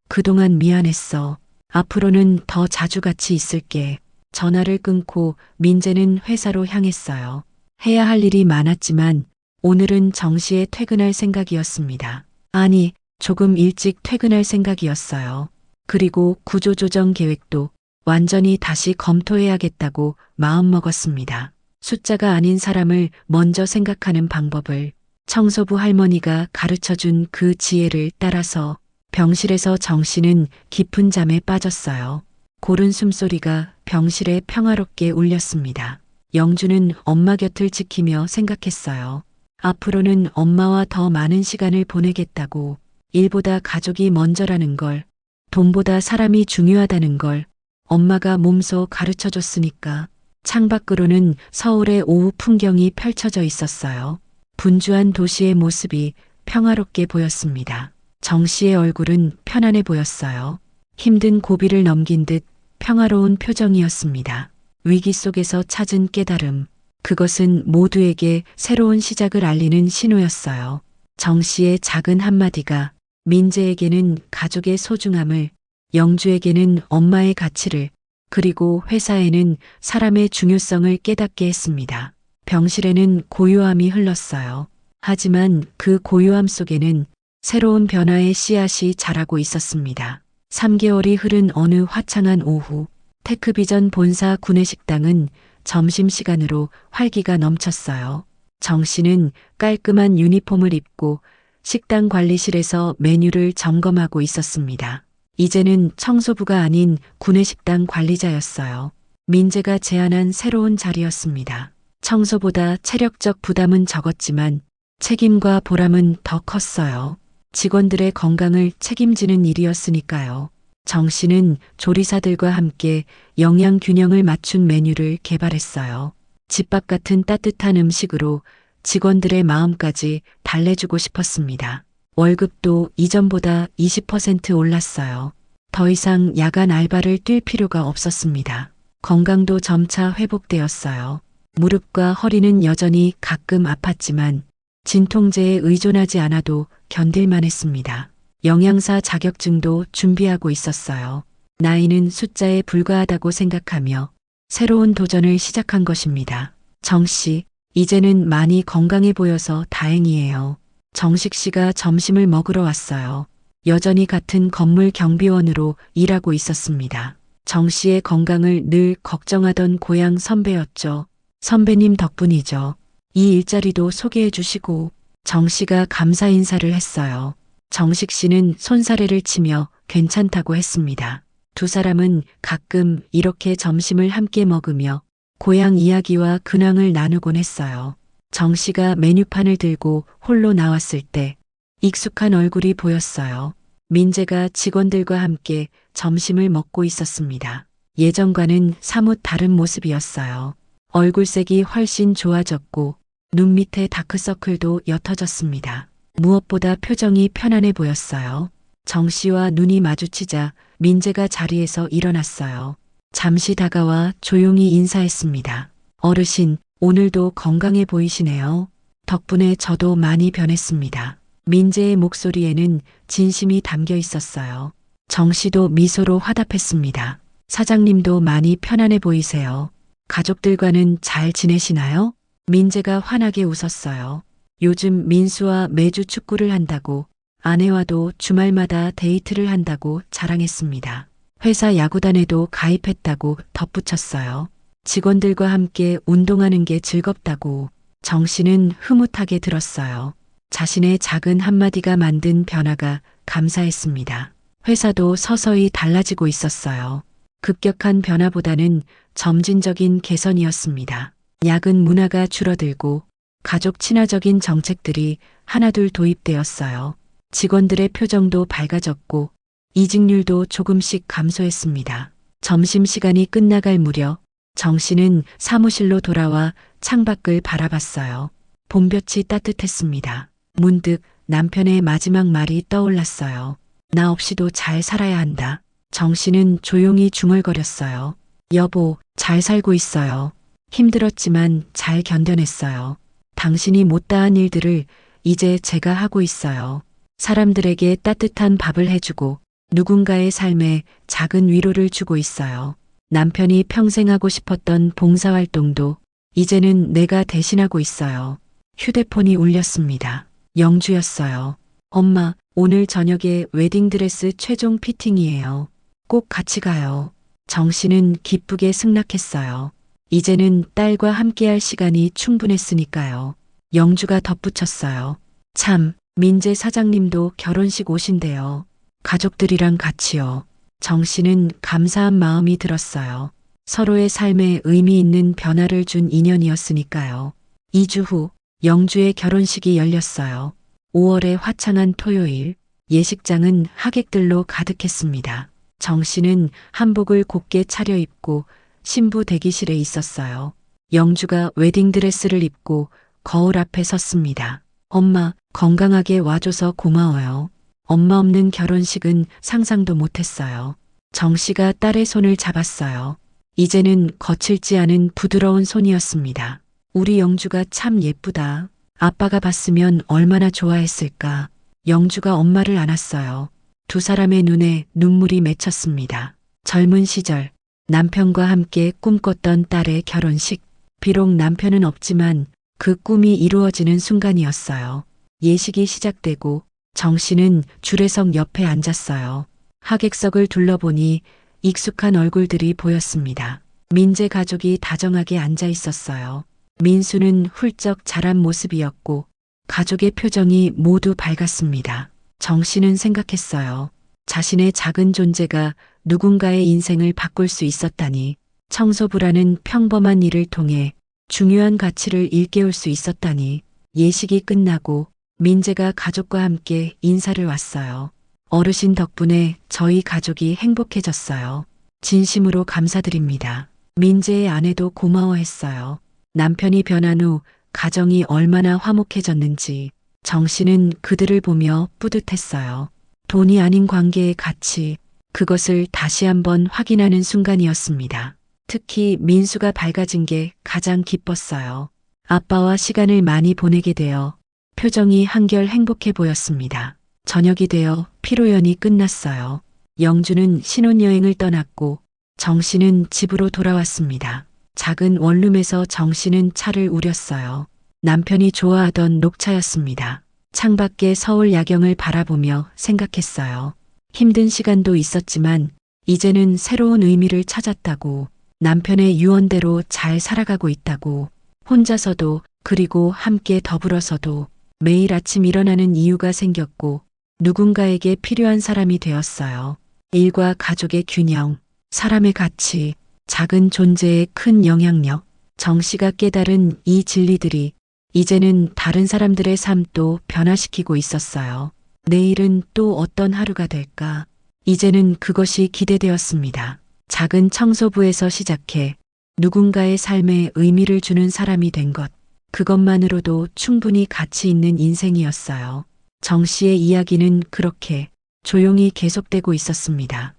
그동안 미안했어. 앞으로는 더 자주 같이 있을게. 전화를 끊고 민재는 회사로 향했어요. 해야 할 일이 많았지만 오늘은 정시에 퇴근할 생각이었습니다. 아니, 조금 일찍 퇴근할 생각이었어요. 그리고 구조조정 계획도 완전히 다시 검토해야겠다고 마음먹었습니다. 숫자가 아닌 사람을 먼저 생각하는 방법을 청소부 할머니가 가르쳐준 그 지혜를 따라서 병실에서 정 씨는 깊은 잠에 빠졌어요. 고른 숨소리가 병실에 평화롭게 울렸습니다. 영주는 엄마 곁을 지키며 생각했어요. 앞으로는 엄마와 더 많은 시간을 보내겠다고. 일보다 가족이 먼저라는 걸, 돈보다 사람이 중요하다는 걸 엄마가 몸소 가르쳐줬으니까. 창밖으로는 서울의 오후 풍경이 펼쳐져 있었어요. 분주한 도시의 모습이 평화롭게 보였습니다. 정 씨의 얼굴은 편안해 보였어요. 힘든 고비를 넘긴 듯 평화로운 표정이었습니다. 위기 속에서 찾은 깨달음, 그것은 모두에게 새로운 시작을 알리는 신호였어요. 정 씨의 작은 한마디가 민재에게는 가족의 소중함을, 영주에게는 엄마의 가치를, 그리고 회사에는 사람의 중요성을 깨닫게 했습니다. 병실에는 고요함이 흘렀어요. 하지만 그 고요함 속에는 새로운 변화의 씨앗이 자라고 있었습니다. 3개월이 흐른 어느 화창한 오후, 테크비전 본사 구내식당은 점심시간으로 활기가 넘쳤어요. 정 씨는 깔끔한 유니폼을 입고 식당 관리실에서 메뉴를 점검하고 있었습니다. 이제는 청소부가 아닌 구내식당 관리자였어요. 민재가 제안한 새로운 자리였습니다. 청소보다 체력적 부담은 적었지만 책임과 보람은 더 컸어요. 직원들의 건강을 책임지는 일이었으니까요. 정 씨는 조리사들과 함께 영양 균형을 맞춘 메뉴를 개발했어요. 집밥 같은 따뜻한 음식으로 직원들의 마음까지 달래주고 싶었습니다. 월급도 이전보다 20% 올랐어요. 더 이상 야간 알바를 뛸 필요가 없었습니다. 건강도 점차 회복되었어요. 무릎과 허리는 여전히 가끔 아팠지만 진통제에 의존하지 않아도 견딜만 했습니다. 영양사 자격증도 준비하고 있었어요. 나이는 숫자에 불과하다고 생각하며 새로운 도전을 시작한 것입니다. 정 씨, 이제는 많이 건강해 보여서 다행이에요. 정식 씨가 점심을 먹으러 왔어요. 여전히 같은 건물 경비원으로 일하고 있었습니다. 정 씨의 건강을 늘 걱정하던 고향 선배였죠. 선배님 덕분이죠. 이 일자리도 소개해 주시고. 정 씨가 감사 인사를 했어요. 정식 씨는 손사래를 치며 괜찮다고 했습니다. 두 사람은 가끔 이렇게 점심을 함께 먹으며 고향 이야기와 근황을 나누곤 했어요. 정 씨가 메뉴판을 들고 홀로 나왔을 때 익숙한 얼굴이 보였어요. 민재가 직원들과 함께 점심을 먹고 있었습니다. 예전과는 사뭇 다른 모습이었어요. 얼굴색이 훨씬 좋아졌고 눈 밑에 다크서클도 옅어졌습니다. 무엇보다 표정이 편안해 보였어요. 정 씨와 눈이 마주치자 민재가 자리에서 일어났어요. 잠시 다가와 조용히 인사했습니다. 어르신, 오늘도 건강해 보이시네요. 덕분에 저도 많이 변했습니다. 민재의 목소리에는 진심이 담겨 있었어요. 정 씨도 미소로 화답했습니다. 사장님도 많이 편안해 보이세요. 가족들과는 잘 지내시나요? 민재가 환하게 웃었어요. 요즘 민수와 매주 축구를 한다고, 아내와도 주말마다 데이트를 한다고 자랑했습니다. 회사 야구단에도 가입했다고 덧붙였어요. 직원들과 함께 운동하는 게 즐겁다고. 정 씨는 흐뭇하게 들었어요. 자신의 작은 한마디가 만든 변화가 감사했습니다. 회사도 서서히 달라지고 있었어요. 급격한 변화보다는 점진적인 개선이었습니다. 야근 문화가 줄어들고 가족 친화적인 정책들이 하나둘 도입되었어요. 직원들의 표정도 밝아졌고 이직률도 조금씩 감소했습니다. 점심시간이 끝나갈 무렵 정 씨는 사무실로 돌아와 창밖을 바라봤어요. 봄볕이 따뜻했습니다. 문득 남편의 마지막 말이 떠올랐어요. 나 없이도 잘 살아야 한다. 정 씨는 조용히 중얼거렸어요. 여보, 잘 살고 있어요. 힘들었지만 잘 견뎌냈어요. 당신이 못다한 일들을 이제 제가 하고 있어요. 사람들에게 따뜻한 밥을 해주고 누군가의 삶에 작은 위로를 주고 있어요. 남편이 평생 하고 싶었던 봉사활동도 이제는 내가 대신하고 있어요. 휴대폰이 울렸습니다. 영주였어요. 엄마, 오늘 저녁에 웨딩드레스 최종 피팅이에요. 꼭 같이 가요. 정 씨는 기쁘게 승낙했어요. 이제는 딸과 함께할 시간이 충분했으니까요. 영주가 덧붙였어요. 참, 민재 사장님도 결혼식 오신대요. 가족들이랑 같이요. 정 씨는 감사한 마음이 들었어요. 서로의 삶에 의미 있는 변화를 준 인연이었으니까요. 2주 후 영주의 결혼식이 열렸어요. 5월의 화창한 토요일, 예식장은 하객들로 가득했습니다. 정 씨는 한복을 곱게 차려입고 신부 대기실에 있었어요. 영주가 웨딩드레스를 입고 거울 앞에 섰습니다. 엄마, 건강하게 와줘서 고마워요. 엄마 없는 결혼식은 상상도 못했어요. 정 씨가 딸의 손을 잡았어요. 이제는 거칠지 않은 부드러운 손이었습니다. 우리 영주가 참 예쁘다. 아빠가 봤으면 얼마나 좋아했을까. 영주가 엄마를 안았어요. 두 사람의 눈에 눈물이 맺혔습니다. 젊은 시절 남편과 함께 꿈꿨던 딸의 결혼식. 비록 남편은 없지만 그 꿈이 이루어지는 순간이었어요. 예식이 시작되고 정 씨는 주례석 옆에 앉았어요. 하객석을 둘러보니 익숙한 얼굴들이 보였습니다. 민재 가족이 다정하게 앉아 있었어요. 민수는 훌쩍 자란 모습이었고 가족의 표정이 모두 밝았습니다. 정 씨는 생각했어요. 자신의 작은 존재가 누군가의 인생을 바꿀 수 있었다니, 청소부라는 평범한 일을 통해 중요한 가치를 일깨울 수 있었다니. 예식이 끝나고 민재가 가족과 함께 인사를 왔어요. 어르신 덕분에 저희 가족이 행복해졌어요. 진심으로 감사드립니다. 민재의 아내도 고마워했어요. 남편이 변한 후 가정이 얼마나 화목해졌는지 정 씨는 그들을 보며 뿌듯했어요. 돈이 아닌 관계의 가치, 그것을 다시 한번 확인하는 순간이었습니다. 특히 민수가 밝아진 게 가장 기뻤어요. 아빠와 시간을 많이 보내게 되어 표정이 한결 행복해 보였습니다. 저녁이 되어 피로연이 끝났어요. 영주는 신혼여행을 떠났고 정 씨는 집으로 돌아왔습니다. 작은 원룸에서 정 씨는 차를 우렸어요. 남편이 좋아하던 녹차였습니다. 창밖의 서울 야경을 바라보며 생각했어요. 힘든 시간도 있었지만 이제는 새로운 의미를 찾았다고, 남편의 유언대로 잘 살아가고 있다고, 혼자서도 그리고 함께 더불어서도 매일 아침 일어나는 이유가 생겼고 누군가에게 필요한 사람이 되었어요. 일과 가족의 균형, 사람의 가치, 작은 존재의 큰 영향력. 정 씨가 깨달은 이 진리들이 이제는 다른 사람들의 삶도 변화시키고 있었어요. 내일은 또 어떤 하루가 될까? 이제는 그것이 기대되었습니다. 작은 청소부에서 시작해 누군가의 삶에 의미를 주는 사람이 된 것. 그것만으로도 충분히 가치 있는 인생이었어요. 정 씨의 이야기는 그렇게 조용히 계속되고 있었습니다.